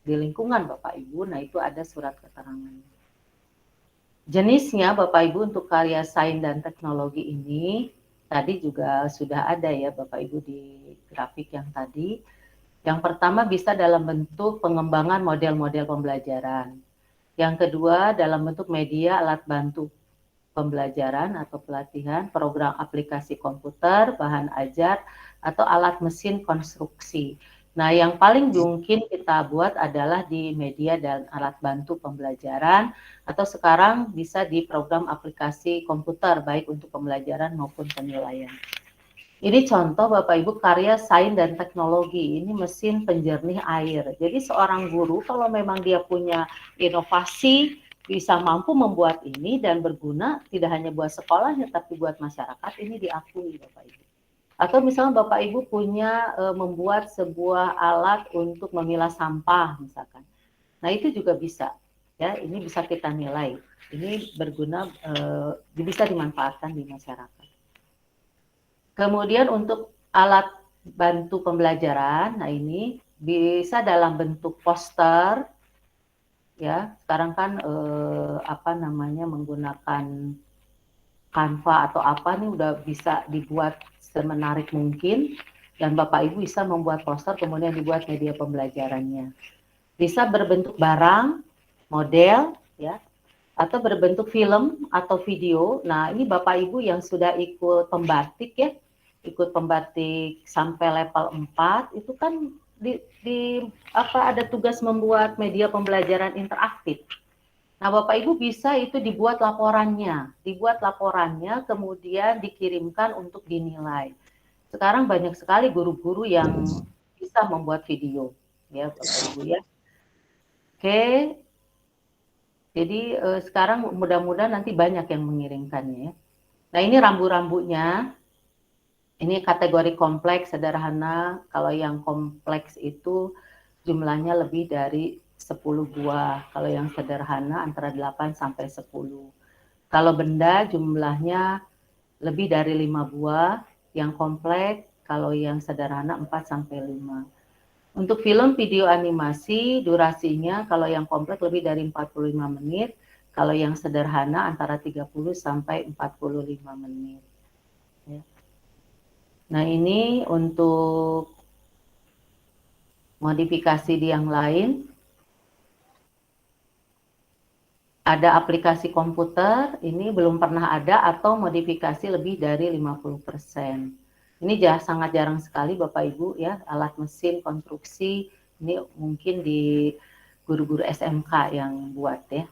di lingkungan Bapak Ibu, nah itu ada surat keterangan. Jenisnya Bapak Ibu untuk karya sains dan teknologi ini tadi juga sudah ada ya Bapak Ibu di grafik yang tadi. Yang pertama bisa dalam bentuk pengembangan model-model pembelajaran. Yang kedua dalam bentuk media alat bantu pembelajaran atau pelatihan, program aplikasi komputer, bahan ajar, atau alat mesin konstruksi. Nah, yang paling mungkin kita buat adalah di media dan alat bantu pembelajaran, atau sekarang bisa di program aplikasi komputer, baik untuk pembelajaran maupun penilaian. Ini contoh Bapak Ibu karya sains dan teknologi, ini mesin penjernih air. Jadi seorang guru kalau memang dia punya inovasi, bisa mampu membuat ini dan berguna tidak hanya buat sekolahnya tapi buat masyarakat, ini diakui Bapak Ibu. Atau misalnya Bapak Ibu punya membuat sebuah alat untuk memilah sampah misalkan. Nah itu juga bisa, ya ini bisa kita nilai. Ini berguna, bisa dimanfaatkan di masyarakat. Kemudian untuk alat bantu pembelajaran, nah ini bisa dalam bentuk poster, ya sekarang kan menggunakan Canva atau apa nih udah bisa dibuat semenarik mungkin, dan Bapak Ibu bisa membuat poster kemudian dibuat media pembelajarannya. Bisa berbentuk barang, model, ya, atau berbentuk film atau video. Nah ini Bapak Ibu yang sudah ikut pembatik ya, ikut pembatik sampai level 4 itu kan ada tugas membuat media pembelajaran interaktif. Nah, Bapak Ibu bisa itu dibuat laporannya, kemudian dikirimkan untuk dinilai. Sekarang banyak sekali guru-guru yang bisa membuat video, ya Bapak Ibu ya. Oke, jadi sekarang mudah-mudahan nanti banyak yang mengirimkannya ya. Nah ini rambu-rambunya. Ini kategori kompleks, sederhana. Kalau yang kompleks itu jumlahnya lebih dari 10 buah. Kalau yang sederhana antara 8 sampai 10. Kalau benda jumlahnya lebih dari 5 buah. Yang kompleks, kalau yang sederhana 4 sampai 5. Untuk film video animasi durasinya kalau yang kompleks lebih dari 45 menit, kalau yang sederhana antara 30 sampai 45 menit. Ya. Nah, ini untuk modifikasi di yang lain. Ada aplikasi komputer, ini belum pernah ada atau modifikasi lebih dari 50%. Ini sangat jarang sekali Bapak Ibu ya, alat mesin konstruksi, ini mungkin di guru-guru SMK yang buat ya.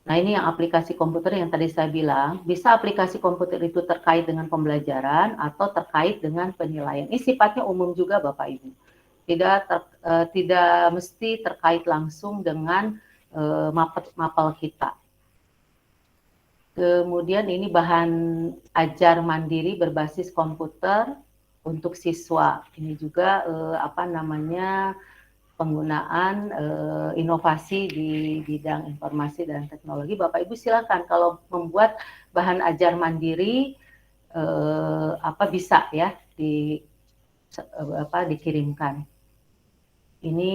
Nah, ini yang aplikasi komputer yang tadi saya bilang, bisa aplikasi komputer itu terkait dengan pembelajaran atau terkait dengan penilaian. Ini sifatnya umum juga Bapak Ibu. Tidak mesti terkait langsung dengan mapel kita. Kemudian ini bahan ajar mandiri berbasis komputer untuk siswa. Ini juga penggunaan inovasi di bidang informasi dan teknologi. Bapak Ibu silakan kalau membuat bahan ajar mandiri bisa ya dikirimkan. Ini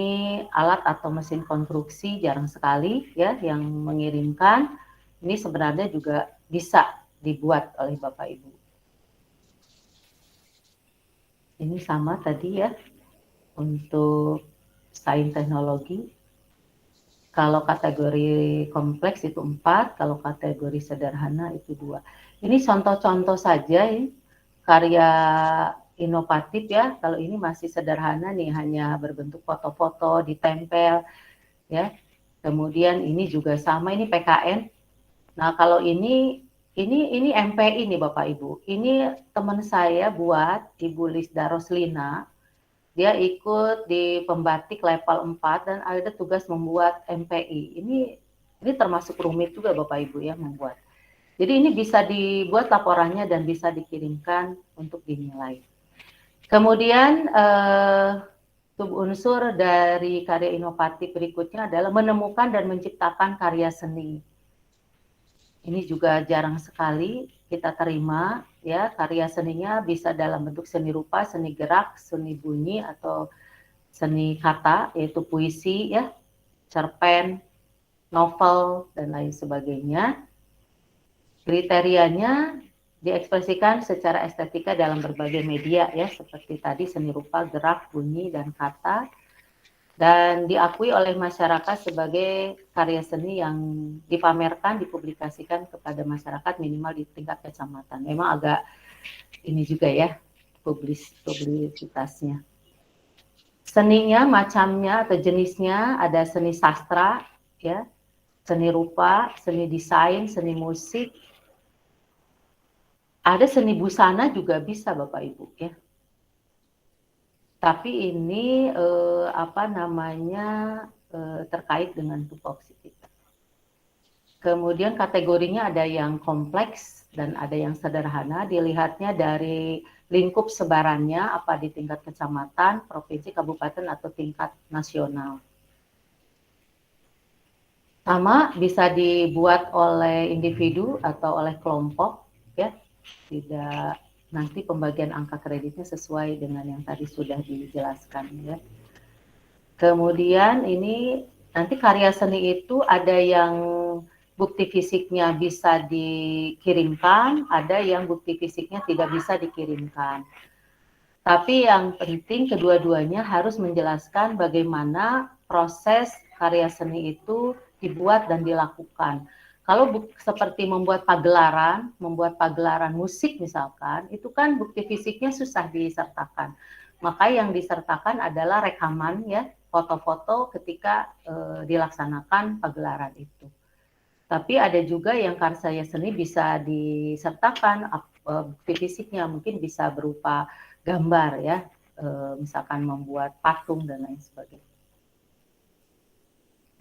alat atau mesin konstruksi jarang sekali ya yang mengirimkan. Ini sebenarnya juga bisa dibuat oleh Bapak Ibu. Ini sama tadi ya untuk sains teknologi. Kalau kategori kompleks itu 4, kalau kategori sederhana itu 2. Ini contoh-contoh saja ya, karya inovatif ya. Kalau ini masih sederhana nih, hanya berbentuk foto-foto ditempel ya. Kemudian ini juga sama, ini PKN. Nah, kalau ini MPI nih Bapak Ibu. Ini teman saya buat, Ibu Lisda Roslina. Dia ikut di pembatik level 4 dan ada tugas membuat MPI. Ini termasuk rumit juga Bapak Ibu ya membuat. Jadi ini bisa dibuat laporannya dan bisa dikirimkan untuk dinilai. Kemudian subunsur dari karya inovatif berikutnya adalah menemukan dan menciptakan karya seni. Ini juga jarang sekali kita terima ya, karya seninya bisa dalam bentuk seni rupa, seni gerak, seni bunyi atau seni kata yaitu puisi ya, cerpen, novel dan lain sebagainya. Kriterianya diekspresikan secara estetika dalam berbagai media ya, seperti tadi seni rupa, gerak, bunyi, dan kata, dan diakui oleh masyarakat sebagai karya seni yang dipamerkan, dipublikasikan kepada masyarakat minimal di tingkat kecamatan. Memang agak ini juga ya publisitasnya. Seninya, macamnya atau jenisnya ada seni sastra, ya, seni rupa, seni desain, seni musik. Ada seni busana juga bisa Bapak Ibu ya. Tapi ini terkait dengan tupoksi kita. Kemudian kategorinya ada yang kompleks dan ada yang sederhana. Dilihatnya dari lingkup sebarannya, apa di tingkat kecamatan, provinsi, kabupaten, atau tingkat nasional. Sama bisa dibuat oleh individu atau oleh kelompok, ya. Tidak, nanti pembagian angka kreditnya sesuai dengan yang tadi sudah dijelaskan, ya. Kemudian ini nanti karya seni itu ada yang bukti fisiknya bisa dikirimkan, ada yang bukti fisiknya tidak bisa dikirimkan. Tapi yang penting kedua-duanya harus menjelaskan bagaimana proses karya seni itu dibuat dan dilakukan. Kalau seperti membuat pagelaran musik misalkan, itu kan bukti fisiknya susah disertakan. Maka yang disertakan adalah rekaman ya, foto-foto ketika dilaksanakan pagelaran itu. Tapi ada juga yang karya seni bisa disertakan bukti fisiknya, mungkin bisa berupa gambar ya, misalkan membuat patung dan lain sebagainya.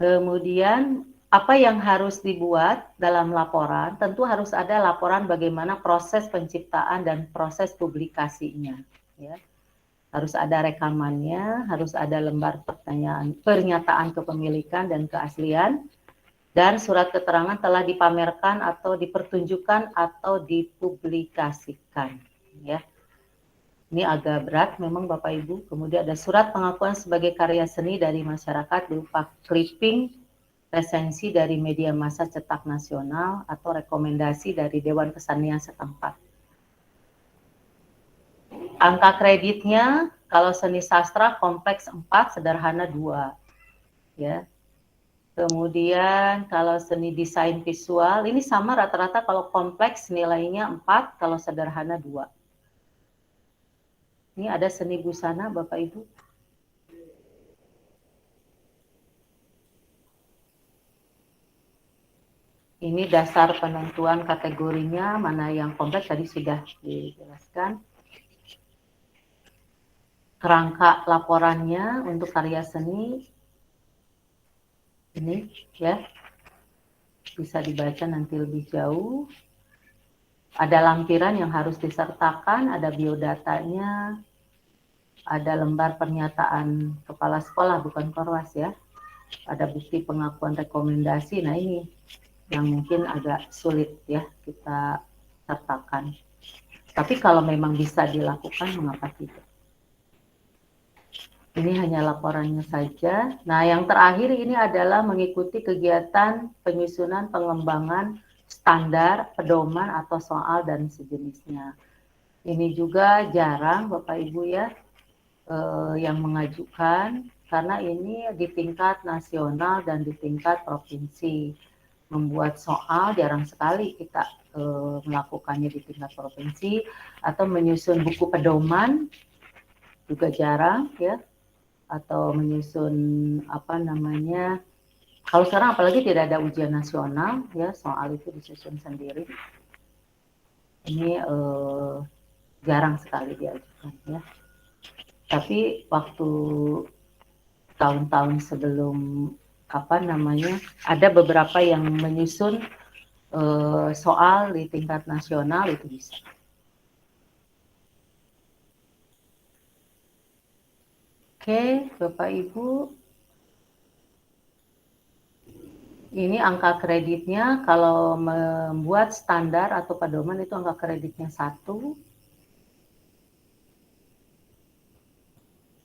Kemudian apa yang harus dibuat dalam laporan? Tentu harus ada laporan bagaimana proses penciptaan dan proses publikasinya. Ya. Harus ada rekamannya, harus ada lembar pernyataan kepemilikan dan keaslian, dan surat keterangan telah dipamerkan atau dipertunjukkan atau dipublikasikan. Ya. Ini agak berat memang Bapak Ibu. Kemudian ada surat pengakuan sebagai karya seni dari masyarakat berupa clipping, resensi dari media massa cetak nasional, atau rekomendasi dari Dewan Kesenian setempat. Angka kreditnya, kalau seni sastra kompleks 4, sederhana 2. Ya. Kemudian kalau seni desain visual, ini sama rata-rata kalau kompleks nilainya 4, kalau sederhana 2. Ini ada seni busana Bapak Ibu. Ini dasar penentuan kategorinya, mana yang kompleks tadi sudah dijelaskan. Kerangka laporannya untuk karya seni, ini ya, bisa dibaca nanti lebih jauh. Ada lampiran yang harus disertakan, ada biodatanya, ada lembar pernyataan kepala sekolah, bukan korwas ya. Ada bukti pengakuan rekomendasi, nah ini yang mungkin agak sulit ya kita sertakan. Tapi kalau memang bisa dilakukan, mengapa tidak? Ini hanya laporannya saja. Nah, yang terakhir ini adalah mengikuti kegiatan penyusunan pengembangan standar, pedoman, atau soal dan sejenisnya. Ini juga jarang Bapak Ibu ya yang mengajukan, karena ini di tingkat nasional dan di tingkat provinsi. Membuat soal jarang sekali kita melakukannya di tingkat provinsi, atau menyusun buku pedoman juga jarang ya, atau menyusun apa namanya, kalau sekarang apalagi tidak ada ujian nasional ya, soal itu disusun sendiri. Ini jarang sekali diajukan ya. Tapi waktu tahun-tahun sebelum apa namanya, ada beberapa yang menyusun soal di tingkat nasional itu bisa. Oke, Bapak Ibu. Ini angka kreditnya, kalau membuat standar atau pedoman itu angka kreditnya 1.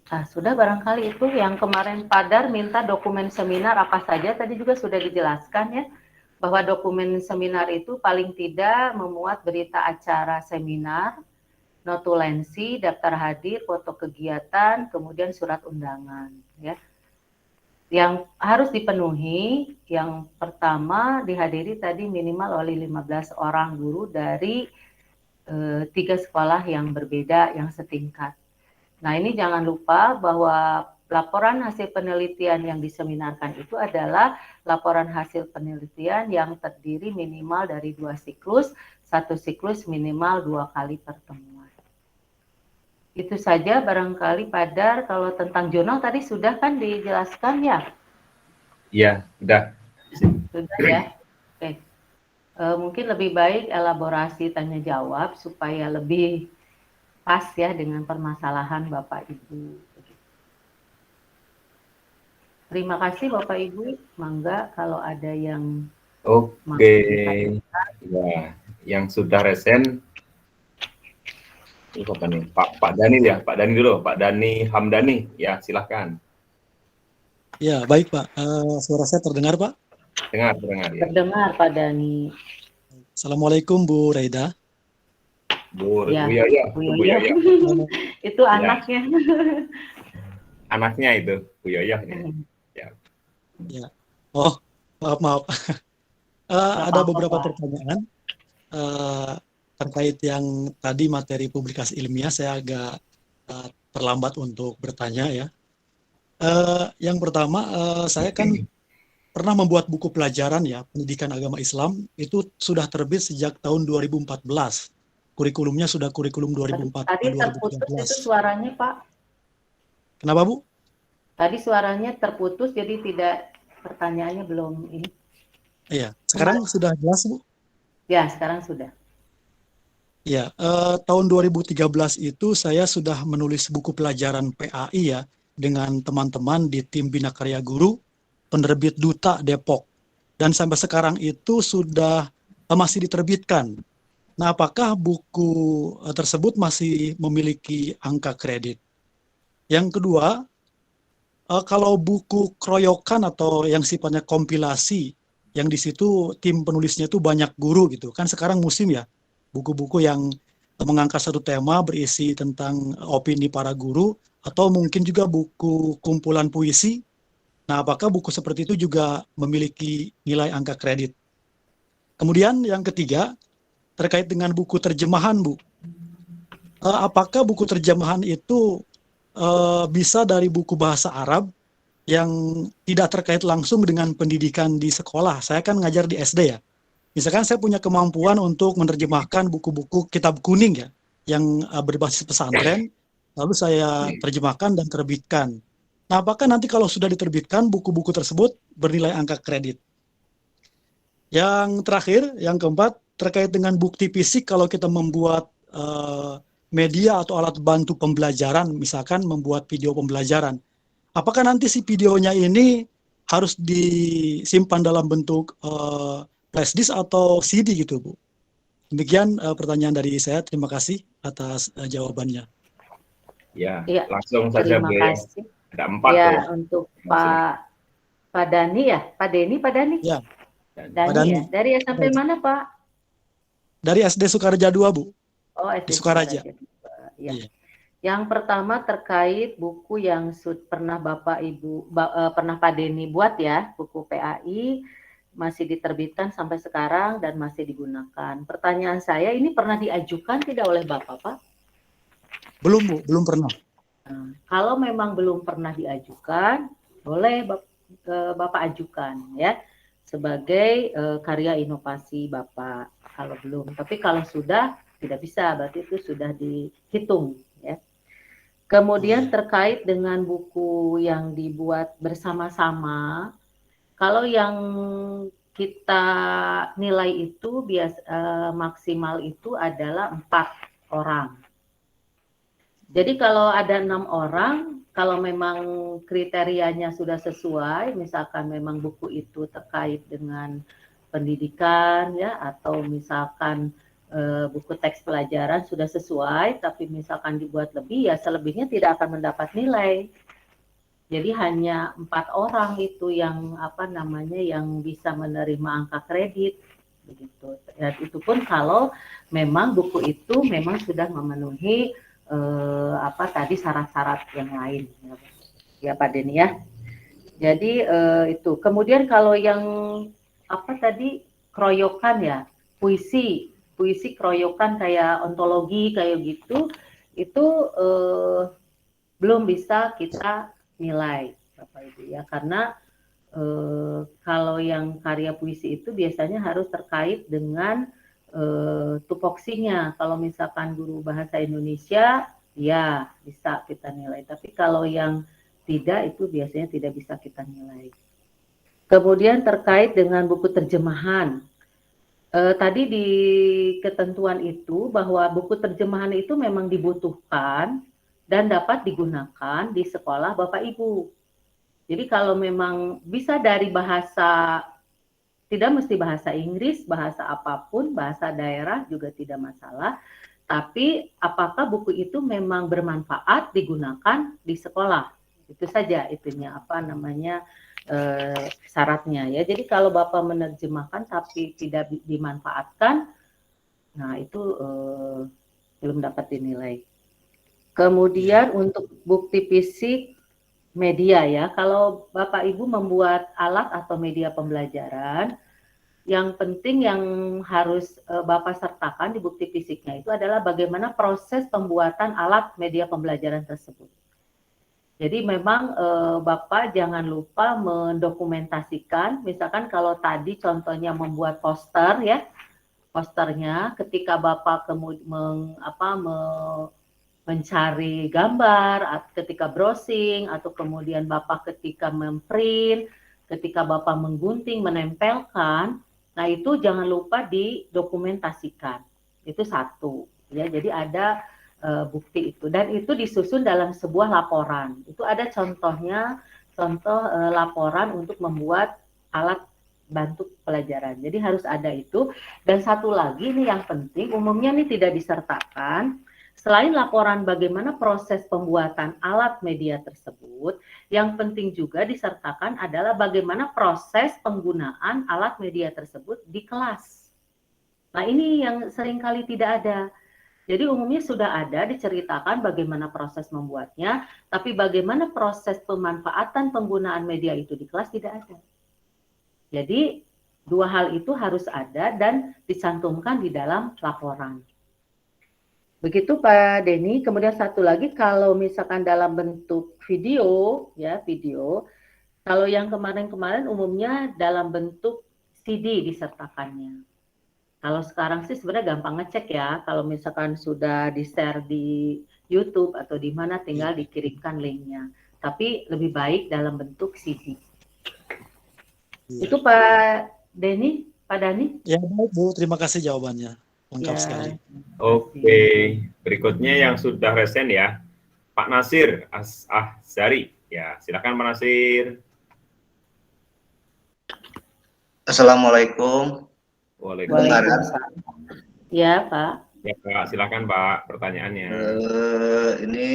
Nah, sudah barangkali itu yang kemarin Padar minta dokumen seminar apa saja, tadi juga sudah dijelaskan ya, bahwa dokumen seminar itu paling tidak memuat berita acara seminar, notulensi, daftar hadir, foto kegiatan, kemudian surat undangan ya. Yang harus dipenuhi, yang pertama dihadiri tadi minimal oleh 15 orang guru dari 3 sekolah yang berbeda yang setingkat. Nah, ini jangan lupa bahwa laporan hasil penelitian yang diseminarkan itu adalah laporan hasil penelitian yang terdiri minimal dari 2 siklus, 1 siklus minimal 2 kali pertemuan. Itu saja barangkali Padar. Kalau tentang jurnal tadi sudah kan dijelaskan ya? Iya, sudah. Sudah ya? Oke. Mungkin lebih baik elaborasi tanya jawab supaya lebih pas ya dengan permasalahan Bapak Ibu. Terima kasih Bapak Ibu. Mangga kalau ada yang Oke. Ya, yang sudah resen itu apa nih? Pak Dani ya, Pak Dani dulu, Pak Dani Hamdani, ya silahkan. Ya, baik Pak. Suara saya terdengar Pak? Dengar ya. Terdengar Pak Dani. Assalamualaikum Bu Raida. Bu Ya, Yaya. Itu anaknya. Anaknya itu, Bu Yaya. Ya. Ya. Oh, maaf. Ada beberapa pertanyaan terkait yang tadi materi publikasi ilmiah. Saya agak terlambat untuk bertanya ya. Yang pertama, saya kan pernah membuat buku pelajaran ya, pendidikan agama Islam, itu sudah terbit sejak tahun 2014. Kurikulumnya sudah kurikulum 2014. Tadi terputus itu suaranya Pak. Kenapa Bu? Tadi suaranya terputus, jadi tidak, pertanyaannya belum ini. Iya, sekarang sudah jelas Bu? Ya, sekarang sudah. Ya, tahun 2013 itu saya sudah menulis buku pelajaran PAI ya, dengan teman-teman di tim Bina Karya Guru, penerbit Duta Depok. Dan sampai sekarang itu sudah masih diterbitkan. Nah, apakah buku tersebut masih memiliki angka kredit? Yang kedua, kalau buku keroyokan atau yang sifatnya kompilasi, yang di situ tim penulisnya itu banyak guru gitu, kan sekarang musim ya, buku-buku yang mengangkat satu tema berisi tentang opini para guru, atau mungkin juga buku kumpulan puisi. Nah, apakah buku seperti itu juga memiliki nilai angka kredit? Kemudian yang ketiga, terkait dengan buku terjemahan, Bu. Apakah buku terjemahan itu bisa dari buku bahasa Arab yang tidak terkait langsung dengan pendidikan di sekolah? Saya kan ngajar di SD ya. Misalkan saya punya kemampuan untuk menerjemahkan buku-buku kitab kuning ya, yang berbasis pesantren, lalu saya terjemahkan dan terbitkan. Nah, apakah nanti kalau sudah diterbitkan, buku-buku tersebut bernilai angka kredit? Yang terakhir, yang keempat, terkait dengan bukti fisik kalau kita membuat media atau alat bantu pembelajaran, misalkan membuat video pembelajaran. Apakah nanti si videonya ini harus disimpan dalam bentuk flash disk atau CD gitu, Bu? Demikian pertanyaan dari saya. Terima kasih atas jawabannya. Ya, Iya, langsung saja terima Bu. kasih. Ada 4 Ya, tuh. untuk Langsung. Pak Dani ya, Pak Deni, Pak Dani. Ya, Dan Dani Pak Dani. ya. Dari SMP mana, Pak? Dari SD Sukarja 2, Bu. Oh, Di SD Sukaraja. Ya. Iya. Yang pertama terkait buku yang pernah Bapak Ibu pernah Pak Deni buat ya, buku PAI masih diterbitkan sampai sekarang dan masih digunakan. Pertanyaan saya, ini pernah diajukan tidak oleh Bapak, Pak? Belum, Bu, belum pernah. Nah, kalau memang belum pernah diajukan, boleh Bapak ajukan ya sebagai karya inovasi Bapak. Kalau belum, tapi kalau sudah tidak bisa, berarti itu sudah dihitung ya. Kemudian terkait dengan buku yang dibuat bersama-sama, kalau yang kita nilai itu maksimal itu adalah 4 orang. Jadi kalau ada 6 orang, kalau memang kriterianya sudah sesuai, misalkan memang buku itu terkait dengan pendidikan ya, atau misalkan buku teks pelajaran sudah sesuai, tapi misalkan dibuat lebih, ya selebihnya tidak akan mendapat nilai. Jadi hanya 4 orang itu yang yang bisa menerima angka kredit, begitu. Dan itu pun kalau memang buku itu memang sudah memenuhi tadi syarat-syarat yang lain ya Pak Deni ya. Jadi itu. Kemudian kalau yang tadi keroyokan ya, puisi keroyokan kayak ontologi kayak gitu, itu belum bisa kita nilai Bapak Ibu ya, karena kalau yang karya puisi itu biasanya harus terkait dengan tupoksinya. Kalau misalkan guru bahasa Indonesia, ya bisa kita nilai. Tapi kalau yang tidak, itu biasanya tidak bisa kita nilai. Kemudian terkait dengan buku terjemahan. Tadi di ketentuan itu bahwa buku terjemahan itu memang dibutuhkan dan dapat digunakan di sekolah Bapak Ibu. Jadi kalau memang bisa dari bahasa, tidak mesti bahasa Inggris, bahasa apapun, bahasa daerah juga tidak masalah. Tapi apakah buku itu memang bermanfaat digunakan di sekolah? Itu saja itunya syaratnya ya. Jadi kalau Bapak menerjemahkan tapi tidak dimanfaatkan, nah itu belum dapat dinilai. Kemudian untuk bukti fisik media ya, kalau Bapak Ibu membuat alat atau media pembelajaran, yang penting yang harus Bapak sertakan di bukti fisiknya itu adalah bagaimana proses pembuatan alat media pembelajaran tersebut. Jadi memang Bapak jangan lupa mendokumentasikan, misalkan kalau tadi contohnya membuat poster ya, posternya ketika Bapak mencari gambar, ketika browsing, atau kemudian Bapak ketika memprint, ketika Bapak menggunting, menempelkan, nah itu jangan lupa didokumentasikan. Itu satu. Ya, jadi ada bukti itu. Dan itu disusun dalam sebuah laporan. Itu ada contohnya, contoh laporan untuk membuat alat bantu pelajaran. Jadi harus ada itu. Dan satu lagi nih yang penting, umumnya nih tidak disertakan, selain laporan bagaimana proses pembuatan alat media tersebut, yang penting juga disertakan adalah bagaimana proses penggunaan alat media tersebut di kelas. Nah, ini yang seringkali tidak ada. Jadi umumnya sudah ada diceritakan bagaimana proses membuatnya, tapi bagaimana proses pemanfaatan penggunaan media itu di kelas tidak ada. Jadi dua hal itu harus ada dan dicantumkan di dalam laporan. Begitu Pak Denny. Kemudian satu lagi, kalau misalkan dalam bentuk video, ya video, kalau yang kemarin-kemarin umumnya dalam bentuk CD disertakannya. Kalau sekarang sih sebenarnya gampang ngecek ya, kalau misalkan sudah di-share di YouTube atau di mana tinggal dikirimkan linknya. Tapi lebih baik dalam bentuk CD. Itu Pak Denny, Pak Dani? Ya, baik Bu, terima kasih jawabannya. Lengkap Ya. sekali. Oke, berikutnya yang sudah resen ya, Pak Nasir Ahzari. Ya, silakan Pak Nasir. Assalamualaikum. Waalaikumsalam. Ya Pak. Ya Pak, silakan Pak pertanyaannya. Ini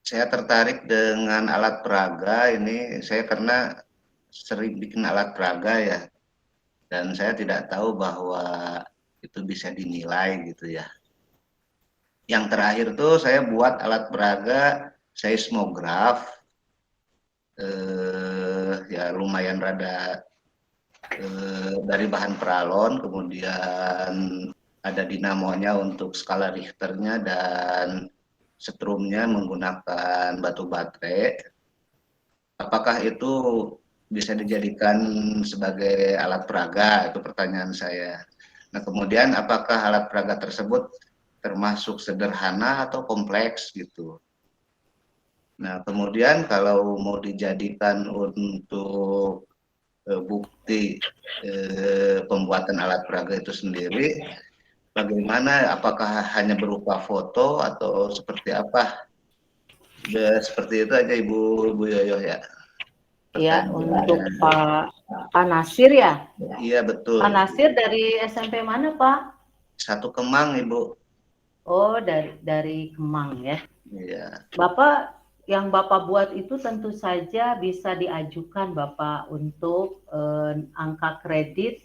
saya tertarik dengan alat peraga ini. Saya karena sering bikin alat peraga ya, dan saya tidak tahu bahwa itu bisa dinilai gitu ya. Yang terakhir tuh saya buat alat peraga seismograf, ya lumayan rada dari bahan peralon, kemudian ada dinamonya untuk skala Richternya dan setrumnya menggunakan batu baterai. Apakah itu bisa dijadikan sebagai alat peraga? Itu pertanyaan saya. Nah, kemudian apakah alat peraga tersebut termasuk sederhana atau kompleks gitu? Nah, kemudian kalau mau dijadikan untuk bukti pembuatan alat peraga itu sendiri, bagaimana? Apakah hanya berupa foto atau seperti apa? Ya, seperti itu aja Ibu Yoyo ya. Ya, untuk Pak Nasir ya? Iya, betul. Pak Nasir dari SMP mana, Pak? Satu Kemang, Ibu. Oh, dari Kemang ya. Iya. Bapak, yang Bapak buat itu tentu saja bisa diajukan Bapak untuk angka kredit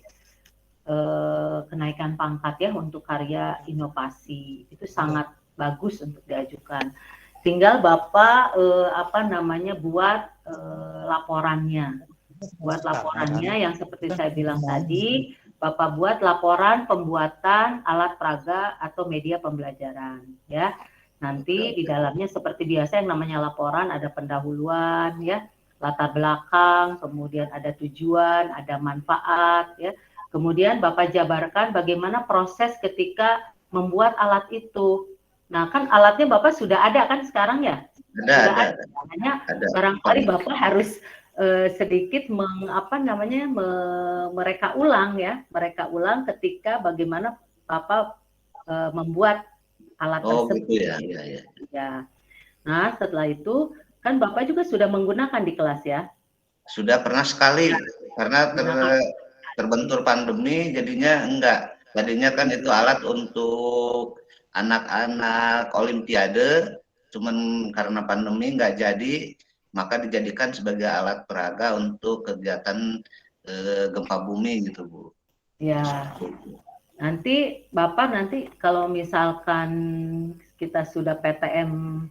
kenaikan pangkat ya untuk karya inovasi. Itu sangat bagus untuk diajukan. Tinggal Bapak buat laporannya. Buat laporannya yang seperti saya bilang tadi, Bapak buat laporan pembuatan alat peraga atau media pembelajaran ya. Nanti di dalamnya seperti biasa yang namanya laporan ada pendahuluan ya, latar belakang, kemudian ada tujuan, ada manfaat ya. Kemudian Bapak jabarkan bagaimana proses ketika membuat alat itu. Nah, kan alatnya Bapak sudah ada kan sekarang ya? Ada. Hanya barangkali Bapak harus sedikit mereka ulang ketika bagaimana Bapak membuat alat tersebut. Gitu ya. Ya. Nah, setelah itu kan Bapak juga sudah menggunakan di kelas ya? Sudah pernah sekali, karena terbentur pandemi jadinya enggak. Tadinya kan itu alat untuk anak-anak olimpiade, cuman karena pandemi enggak jadi, maka dijadikan sebagai alat peraga untuk kegiatan gempa bumi gitu, Bu. Ya. Nanti Bapak kalau misalkan kita sudah PTM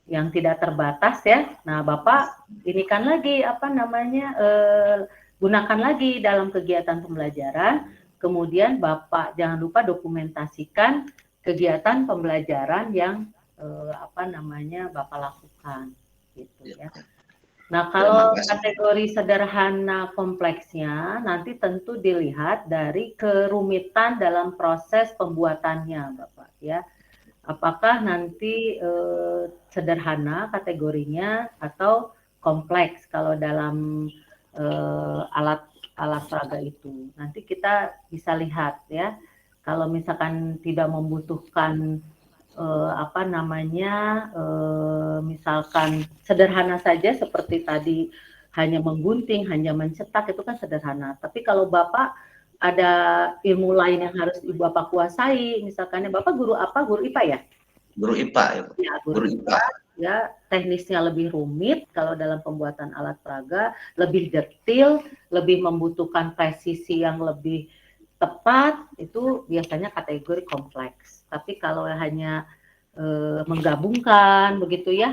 yang tidak terbatas ya, nah Bapak inikan lagi gunakan lagi dalam kegiatan pembelajaran. Kemudian Bapak jangan lupa dokumentasikan kegiatan pembelajaran yang Bapak lakukan gitu ya. Nah, kalau kategori sederhana kompleksnya nanti tentu dilihat dari kerumitan dalam proses pembuatannya, Bapak ya. Apakah nanti sederhana kategorinya atau kompleks kalau dalam alat peraga itu. Nanti kita bisa lihat ya. Kalau misalkan tidak membutuhkan misalkan sederhana saja seperti tadi hanya menggunting, hanya mencetak itu kan sederhana. Tapi kalau Bapak ada ilmu lain yang harus Bapak kuasai, misalkan Bapak guru apa? Guru IPA ya? Guru IPA ya. Ya, guru IPA. Ya, teknisnya lebih rumit kalau dalam pembuatan alat peraga, lebih detail, lebih membutuhkan presisi yang lebih tepat, itu biasanya kategori kompleks. Tapi kalau hanya menggabungkan begitu ya,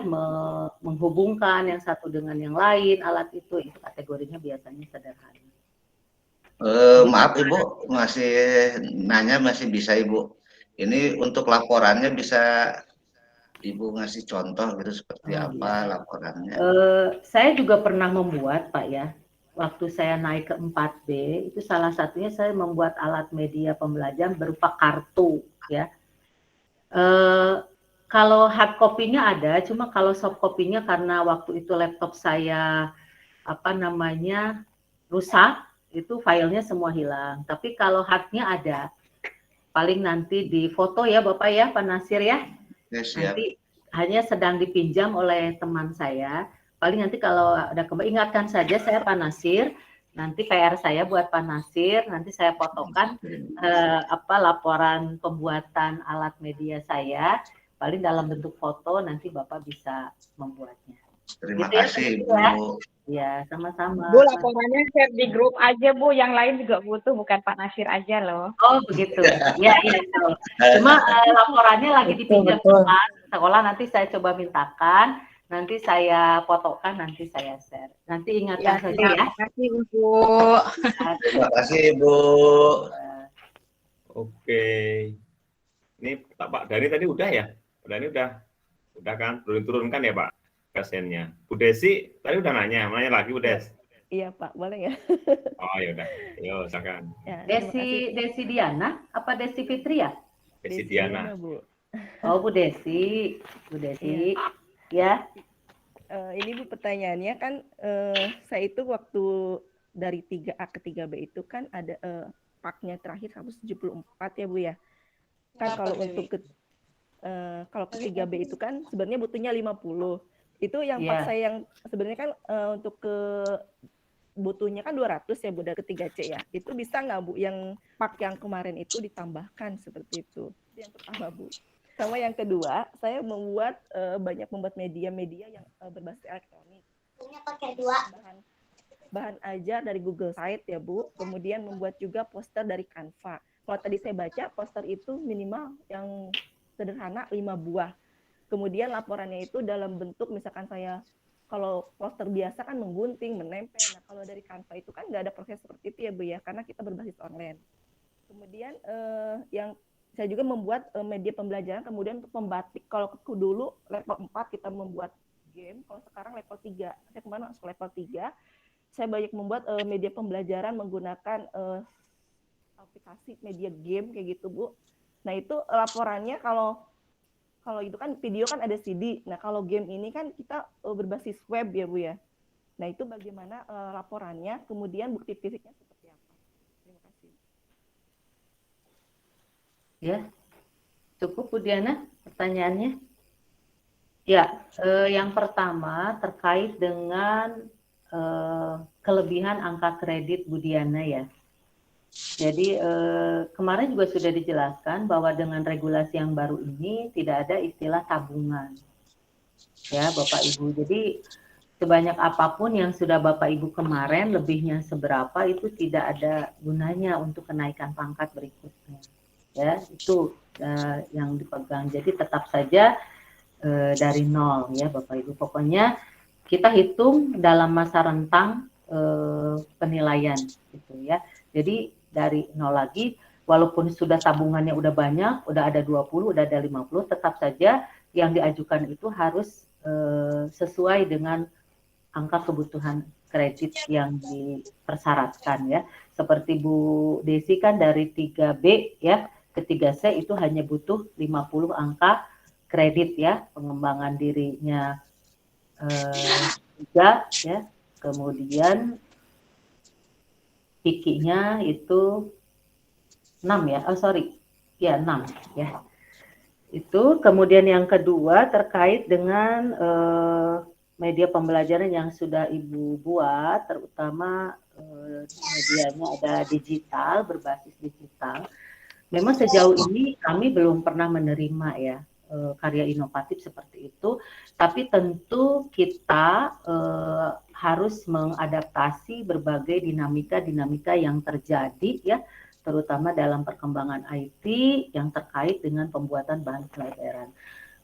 menghubungkan yang satu dengan yang lain alat itu kategorinya biasanya sederhana. Maaf Ibu, masih nanya masih bisa Ibu. Ini untuk laporannya bisa Ibu ngasih contoh gitu seperti apa laporannya? Saya juga pernah membuat Pak ya. Waktu saya naik ke 4B itu salah satunya saya membuat alat media pembelajaran berupa kartu ya. Kalau hard copy-nya ada, cuma kalau soft copy-nya karena waktu itu laptop saya rusak, itu filenya semua hilang. Tapi kalau hardnya ada, paling nanti di foto ya Bapak ya, Pak Nasir ya. Yes, nanti hanya sedang dipinjam oleh teman saya. Paling nanti kalau ada kembali, ingatkan saja saya Pak Nasir. Nanti PR saya buat Pak Nasir, nanti saya fotokan laporan pembuatan alat media saya. Paling dalam bentuk foto nanti Bapak bisa membuatnya. Terima gitu kasih ya, Bu. Ya, sama-sama. Bu, laporannya share di grup aja Bu, yang lain juga butuh, bukan Pak Nasir aja loh. Oh begitu, ya iya. Cuma laporannya lagi dipinjam sekolah, nanti saya coba mintakan, nanti saya fotokan, nanti saya share. Nanti ingatkan saja ya. Terima kasih Bu. Terima kasih Bu. Oke. Ini Pak Dhani tadi udah ya? Pak Dhani udah kan? Turun-turunkan ya Pak kesennya. Bu Desi tadi udah nanya lagi Bu Des. Iya Pak, boleh ya? Oh ya udah, yo silakan. Ya, Desi Diana, apa Desi Fitri ya? Desi Diana. Bu. Oh Bu Desi, ya. Ini Bu pertanyaannya kan, saya itu waktu dari 3A ke 3B itu kan ada paknya terakhir 174 ya Bu ya. Kan kalau untuk kalau ke 3B itu kan sebenarnya butuhnya 50. Itu yang pak saya yang sebenarnya kan untuk ke butuhnya kan 200 ya Bu, dari ke 3C ya. Itu bisa nggak Bu yang pak yang kemarin itu ditambahkan seperti itu? Itu yang pertama Bu. Sama yang kedua, saya banyak membuat media-media yang berbasis elektronik. Pakai dua. Bahan ajar dari Google Site ya Bu. Kemudian membuat juga poster dari Canva. Kalau tadi saya baca poster itu minimal yang sederhana 5 buah. Kemudian laporannya itu dalam bentuk misalkan saya kalau poster biasa kan menggunting, menempel. Nah, kalau dari Canva itu kan nggak ada proses seperti itu ya Bu ya, karena kita berbasis online. Kemudian yang saya juga membuat media pembelajaran, kemudian untuk membatik. Kalau dulu level 4 kita membuat game, kalau sekarang level 3. Saya kemarin masuk level 3, saya banyak membuat media pembelajaran menggunakan aplikasi media game kayak gitu Bu. Nah itu laporannya kalau itu kan video kan ada CD. Nah kalau game ini kan kita berbasis web ya Bu ya. Nah itu bagaimana laporannya, kemudian bukti fisiknya seperti apa? Terima kasih. Ya, cukup Bu Diana pertanyaannya. Ya, yang pertama terkait dengan kelebihan angka kredit Bu Diana ya. Jadi kemarin juga sudah dijelaskan bahwa dengan regulasi yang baru ini tidak ada istilah tabungan. Ya, Bapak Ibu. Jadi sebanyak apapun yang sudah Bapak Ibu kemarin, lebihnya seberapa itu tidak ada gunanya untuk kenaikan pangkat berikutnya. Ya, itu yang dipegang. Jadi tetap saja dari nol ya Bapak Ibu. Pokoknya kita hitung dalam masa rentang penilaian gitu ya. Jadi dari nol lagi, walaupun sudah tabungannya udah banyak, udah ada 20, udah ada 50, tetap saja yang diajukan itu harus sesuai dengan angka kebutuhan kredit yang dipersyaratkan ya. Seperti Bu Desi kan dari 3B ya ke 3C itu hanya butuh 50 angka kredit ya, pengembangan dirinya 3 ya, kemudian pikinya itu 6 ya, 6 ya. Itu kemudian yang kedua terkait dengan media pembelajaran yang sudah Ibu buat, terutama medianya ada digital, berbasis digital. Memang sejauh ini kami belum pernah menerima ya karya inovatif seperti itu, tapi tentu kita harus mengadaptasi berbagai dinamika-dinamika yang terjadi ya, terutama dalam perkembangan IT yang terkait dengan pembuatan bahan pelajaran.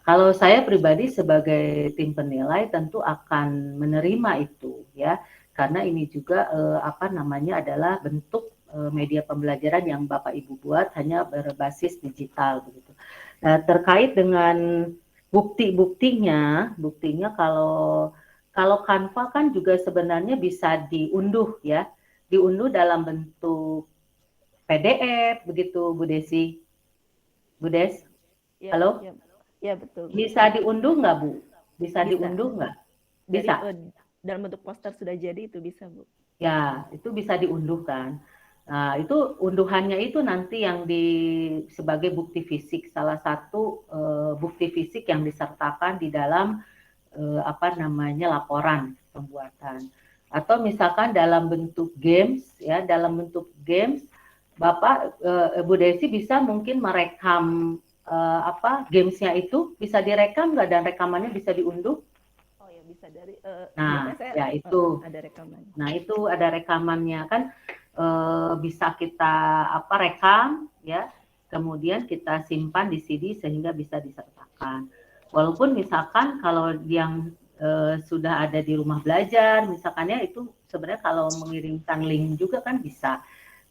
Kalau saya pribadi sebagai tim penilai tentu akan menerima itu ya, karena ini juga adalah bentuk media pembelajaran yang Bapak Ibu buat hanya berbasis digital begitu. Nah, terkait dengan buktinya kalau Canva kan juga sebenarnya bisa diunduh ya, diunduh dalam bentuk PDF begitu Bu Desi. Bu Des, Ya, halo? ya betul. Bisa diunduh nggak Bu? Bisa diunduh nggak? Bisa. Jadi, dalam bentuk poster sudah jadi itu bisa Bu. Ya, itu bisa diunduh kan. Nah, itu unduhannya itu nanti yang sebagai bukti fisik, salah satu bukti fisik yang disertakan di dalam laporan pembuatan. Atau misalkan dalam bentuk games, ya, dalam bentuk games, Bapak Bu Desi bisa mungkin merekam gamesnya itu bisa direkam nggak dan rekamannya bisa diunduh? Oh ya bisa dari. Nah, ya itu. Ada rekaman. Nah itu ada rekamannya kan. Bisa kita rekam ya, kemudian kita simpan di CD sehingga bisa disertakan. Walaupun misalkan kalau yang sudah ada di rumah belajar misalkannya itu sebenarnya kalau mengirimkan link juga kan bisa.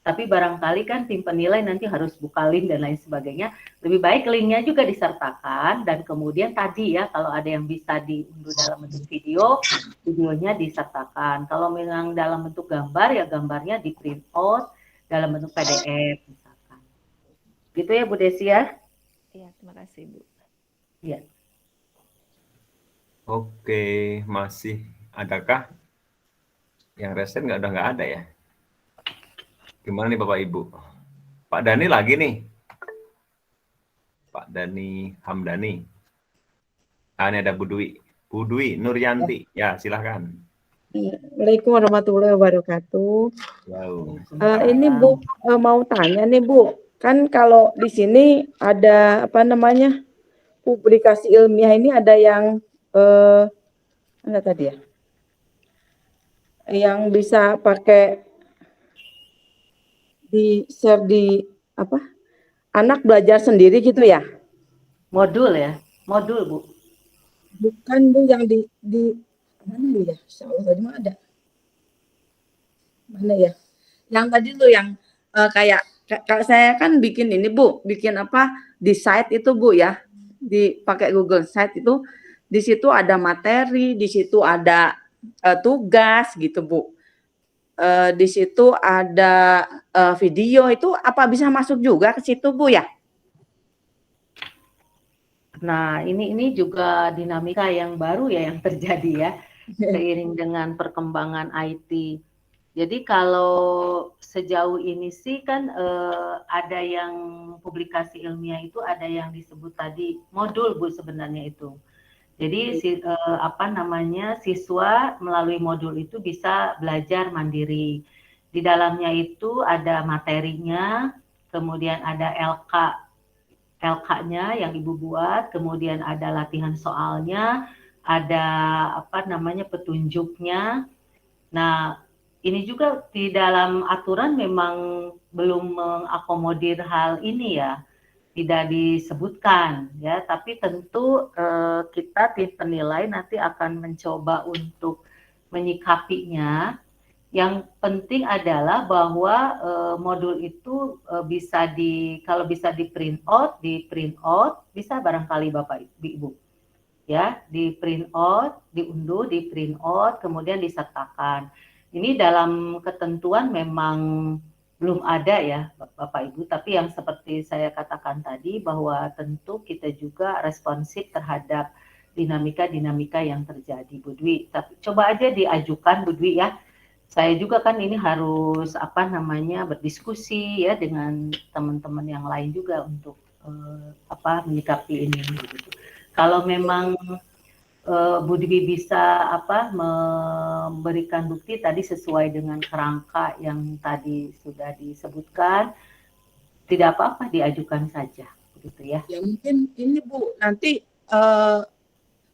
Tapi barangkali kan tim penilai nanti harus buka link dan lain sebagainya. Lebih baik linknya juga disertakan dan kemudian tadi ya kalau ada yang bisa diunduh dalam bentuk video, videonya disertakan. Kalau memang dalam bentuk gambar ya gambarnya di print out dalam bentuk PDF misalkan. Gitu ya Bu Desi ya? Iya, terima kasih Bu. Iya. Oke, masih adakah yang resen udah nggak ada ya? Gimana nih Bapak Ibu? Pak Dani lagi nih. Pak Dani Hamdani. Ini ada Bu Dwi. Bu Dwi Nuryanti. Ya, silahkan. Assalamualaikum warahmatullahi wabarakatuh. Wow. Ini Bu mau tanya nih Bu, kan kalau di sini ada publikasi ilmiah ini ada yang mana tadi ya? Yang bisa pakai di share di anak belajar sendiri gitu ya? Modul ya, modul Bu. Bukan Bu yang di mana ya? Insya Allah tadi mah ada. Mana ya? Yang tadi tuh yang kayak kalau saya kan bikin ini Bu, bikin di site itu Bu ya, dipakai Google Site itu, di situ ada materi, di situ ada tugas gitu Bu. Di situ ada video itu apa bisa masuk juga ke situ Bu ya? Nah, ini juga dinamika yang baru ya yang terjadi ya, seiring dengan perkembangan IT. Jadi kalau sejauh ini sih kan ada yang publikasi ilmiah itu ada yang disebut tadi modul Bu sebenarnya itu. Jadi siswa melalui modul itu bisa belajar mandiri. Di dalamnya itu ada materinya, kemudian ada LK-nya yang Ibu buat, kemudian ada latihan soalnya, ada petunjuknya. Nah, ini juga di dalam aturan memang belum mengakomodir hal ini ya, tidak disebutkan ya, tapi tentu kita tim penilai nanti akan mencoba untuk menyikapinya. Yang penting adalah bahwa modul itu kalau bisa di print out, bisa barangkali Bapak Ibu ya, di print out, diunduh, di print out, kemudian disertakan. Ini dalam ketentuan memang belum ada ya Bapak Ibu, tapi yang seperti saya katakan tadi bahwa tentu kita juga responsif terhadap dinamika-dinamika yang terjadi Bu Dwi. Tapi coba aja diajukan Bu Dwi ya. Saya juga kan ini harus berdiskusi ya dengan teman-teman yang lain juga untuk menyikapi ini. Gitu. Kalau memang Bu Dwi bisa memberikan bukti tadi sesuai dengan kerangka yang tadi sudah disebutkan, tidak apa-apa diajukan saja, begitu ya. Ya mungkin ini Bu, nanti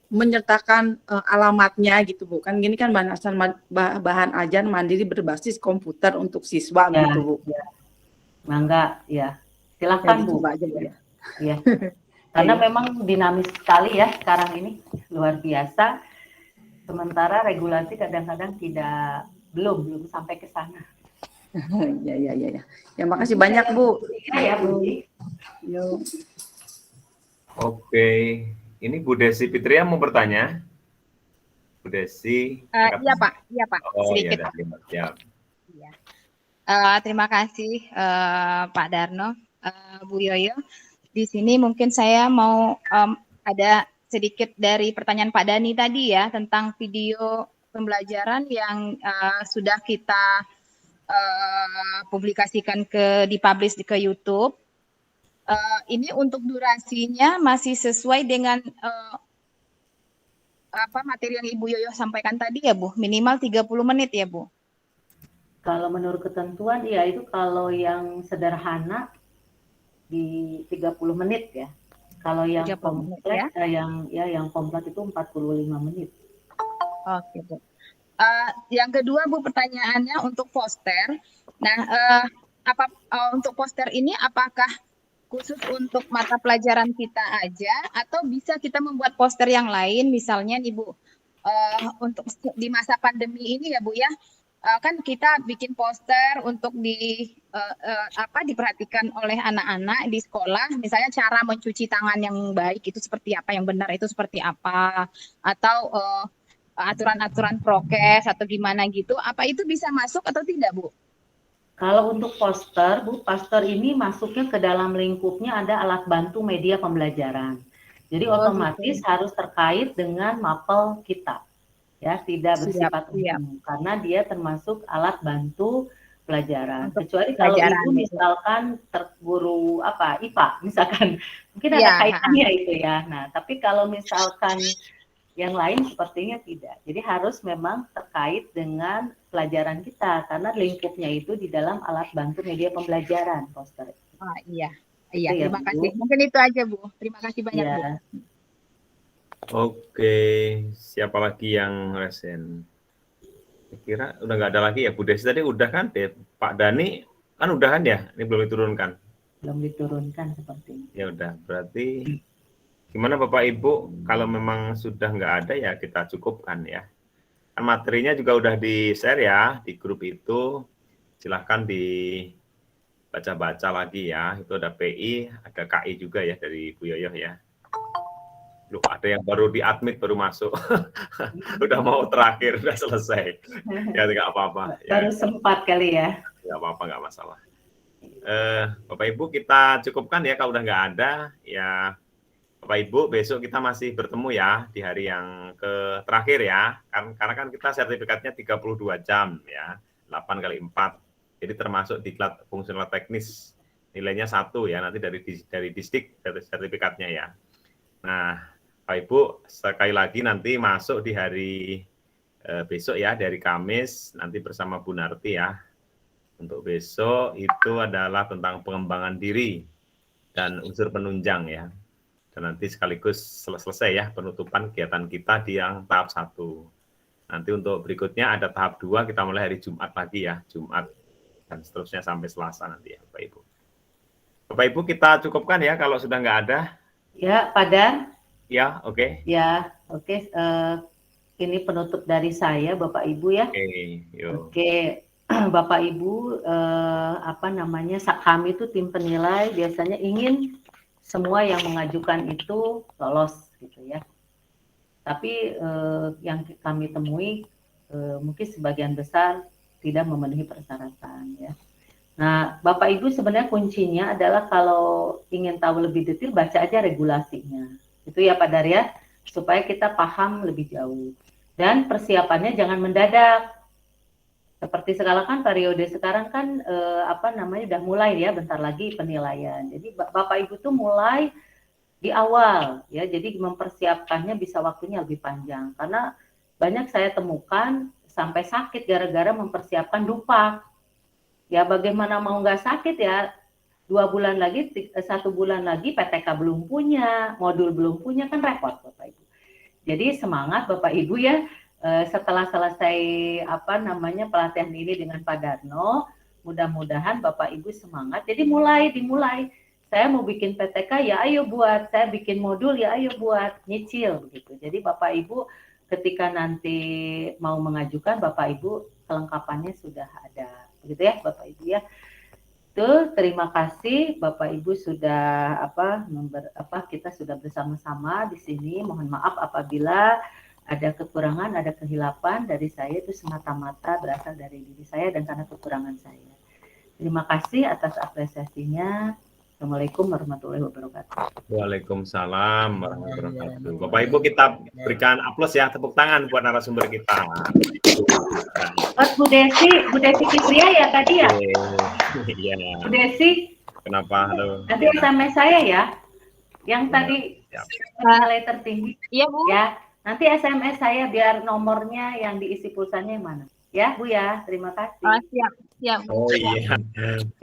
menyertakan alamatnya gitu Bu. Kan gini kan bahan ajar mandiri berbasis komputer untuk siswa Ya, gitu Bu. ya. Mangga, ya. Silakan Bu. Dicoba aja Bu ya. Ya. Karena memang dinamis sekali ya sekarang ini, luar biasa. Sementara regulasi kadang-kadang belum sampai ke sana. Ya. Ya makasih banyak Bu. Ya, Bu. Yo. Oke, ini Bu Desi Fitria mau bertanya. Bu Desi. Iya Pak, Oh sedikit. iya, siap. Terima kasih Pak Darno, Bu Yoyo. Di sini mungkin saya mau ada sedikit dari pertanyaan Pak Dani tadi ya tentang video pembelajaran yang sudah kita publikasikan dipublish ke YouTube. Ini untuk durasinya masih sesuai dengan materi yang Ibu Yoyo sampaikan tadi ya Bu, minimal 30 menit ya Bu. Kalau menurut ketentuan ya itu kalau yang sederhana di 30 menit ya. Kalau yang kompleks yang kompleks itu 45 menit. Oke, Bu. Yang kedua Bu, pertanyaannya untuk poster. Nah, untuk poster ini apakah khusus untuk mata pelajaran kita aja atau bisa kita membuat poster yang lain, misalnya nih Bu, untuk di masa pandemi ini ya Bu ya, kan kita bikin poster untuk diperhatikan oleh anak-anak di sekolah, misalnya cara mencuci tangan yang baik itu seperti apa, yang benar itu seperti apa, atau aturan-aturan prokes atau gimana gitu, apa itu bisa masuk atau tidak Bu? Kalau untuk poster, Bu, poster ini masuknya ke dalam lingkupnya ada alat bantu media pembelajaran. Jadi otomatis harus terkait dengan mapel kita. Ya, tidak bersifat umum karena dia termasuk alat bantu pelajaran. Kecuali kalau Ibu misalkan guru IPA misalkan, mungkin ada kaitannya itu ya. Nah, tapi kalau misalkan yang lain sepertinya tidak. Jadi harus memang terkait dengan pelajaran kita karena lingkupnya itu di dalam alat bantu media pembelajaran poster. Iya, terima kasih. Mungkin itu aja Bu. Terima kasih banyak Bu. Oke, siapa lagi yang resen? Saya kira udah nggak ada lagi ya. Bu Desi tadi udah kan, Pak Dani kan udah kan ya? Ini belum diturunkan. Belum diturunkan sepertinya. Ya udah, berarti gimana Bapak Ibu? Kalau memang sudah nggak ada ya kita cukupkan ya. Kan materinya juga udah di-share ya di grup itu. Silahkan dibaca-baca lagi ya. Itu ada PI, ada KI juga ya dari Bu Yoyo ya. Loh, ada yang baru di-admit, baru masuk. Udah mau terakhir, udah selesai. Ya, nggak apa-apa. Baru sempat kali ya. Nggak apa-apa, nggak masalah. Bapak Ibu, kita cukupkan ya kalau udah nggak ada. Ya, Bapak Ibu, besok kita masih bertemu ya di hari yang terakhir ya. Karena kan kita sertifikatnya 32 jam ya, 8 kali 4. Jadi termasuk diklat fungsional teknis. Nilainya 1 ya, nanti dari distrik sertifikatnya ya. Nah, Pak Ibu, sekali lagi nanti masuk di hari besok ya, dari Kamis, nanti bersama Bu Narti ya. Untuk besok itu adalah tentang pengembangan diri dan unsur penunjang ya. Dan nanti sekaligus selesai ya penutupan kegiatan kita di yang tahap 1. Nanti untuk berikutnya ada tahap 2, kita mulai hari Jumat lagi ya, Jumat dan seterusnya sampai Selasa nanti ya Bapak Ibu. Bapak Ibu kita cukupkan ya kalau sudah nggak ada. Ya, Pak Dan. Ya, oke. Ya, oke. Ini penutup dari saya, Bapak Ibu ya. Oke, Bapak Ibu, kami itu tim penilai biasanya ingin semua yang mengajukan itu lolos gitu ya. Tapi yang kami temui mungkin sebagian besar tidak memenuhi persyaratan ya. Nah, Bapak Ibu sebenarnya kuncinya adalah kalau ingin tahu lebih detail baca aja regulasinya. Itu ya Pak Darya, supaya kita paham lebih jauh. Dan persiapannya jangan mendadak. Seperti sekarang kan periode sekarang kan udah mulai ya bentar lagi penilaian. Jadi Bapak Ibu tuh mulai di awal ya, jadi mempersiapkannya bisa waktunya lebih panjang karena banyak saya temukan sampai sakit gara-gara mempersiapkan dupak ya. Bagaimana mau nggak sakit ya, 2 bulan lagi 1 bulan lagi PTK belum punya, modul belum punya, kan repot Bapak Ibu. Jadi semangat Bapak Ibu ya, setelah selesai pelatihan ini dengan Pak Darno, mudah-mudahan Bapak Ibu semangat. Jadi dimulai. Saya mau bikin PTK ya ayo buat, saya bikin modul ya ayo buat, nyicil begitu. Jadi Bapak Ibu ketika nanti mau mengajukan, Bapak Ibu kelengkapannya sudah ada, begitu ya Bapak Ibu ya. Itu terima kasih Bapak Ibu sudah kita sudah bersama-sama di sini. Mohon maaf apabila ada kekurangan, ada kehilapan dari saya, itu semata-mata berasal dari diri saya dan karena kekurangan saya. Terima kasih atas apresiasinya. Assalamualaikum warahmatullahi wabarakatuh. Waalaikumsalam warahmatullahi wabarakatuh. Bapak Ibu kita berikan aplaus ya, tepuk tangan buat narasumber kita. Bu Desi Fitria ya tadi ya? Iya. Bu Desi. Kenapa? Halo. Nanti SMS saya ya. Yang tadi nilai tertinggi. Iya Bu. Ya. Nanti SMS saya biar nomornya yang diisi pulsanya yang mana. Ya Bu ya. Terima kasih. Siap. Oh iya.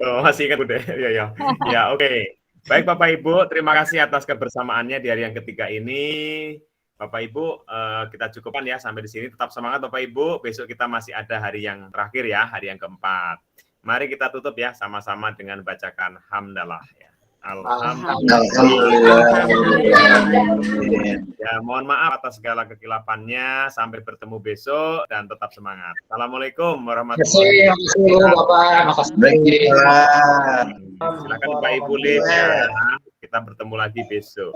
Oh, masih ingat udah. Ya. Ya, oke. Baik Bapak Ibu, terima kasih atas kebersamaannya di hari yang ketiga ini. Bapak Ibu, kita cukupkan ya sampai di sini. Tetap semangat Bapak Ibu. Besok kita masih ada hari yang terakhir ya, hari yang keempat. Mari kita tutup ya sama-sama dengan bacakan hamdalah ya. Alhamdulillah. Ya, mohon maaf atas segala kekilafannya. Sampai bertemu besok dan tetap semangat. Assalamualaikum warahmatullahi wabarakatuh. Silakan Pak Ibu Lid ya. Kita bertemu lagi besok.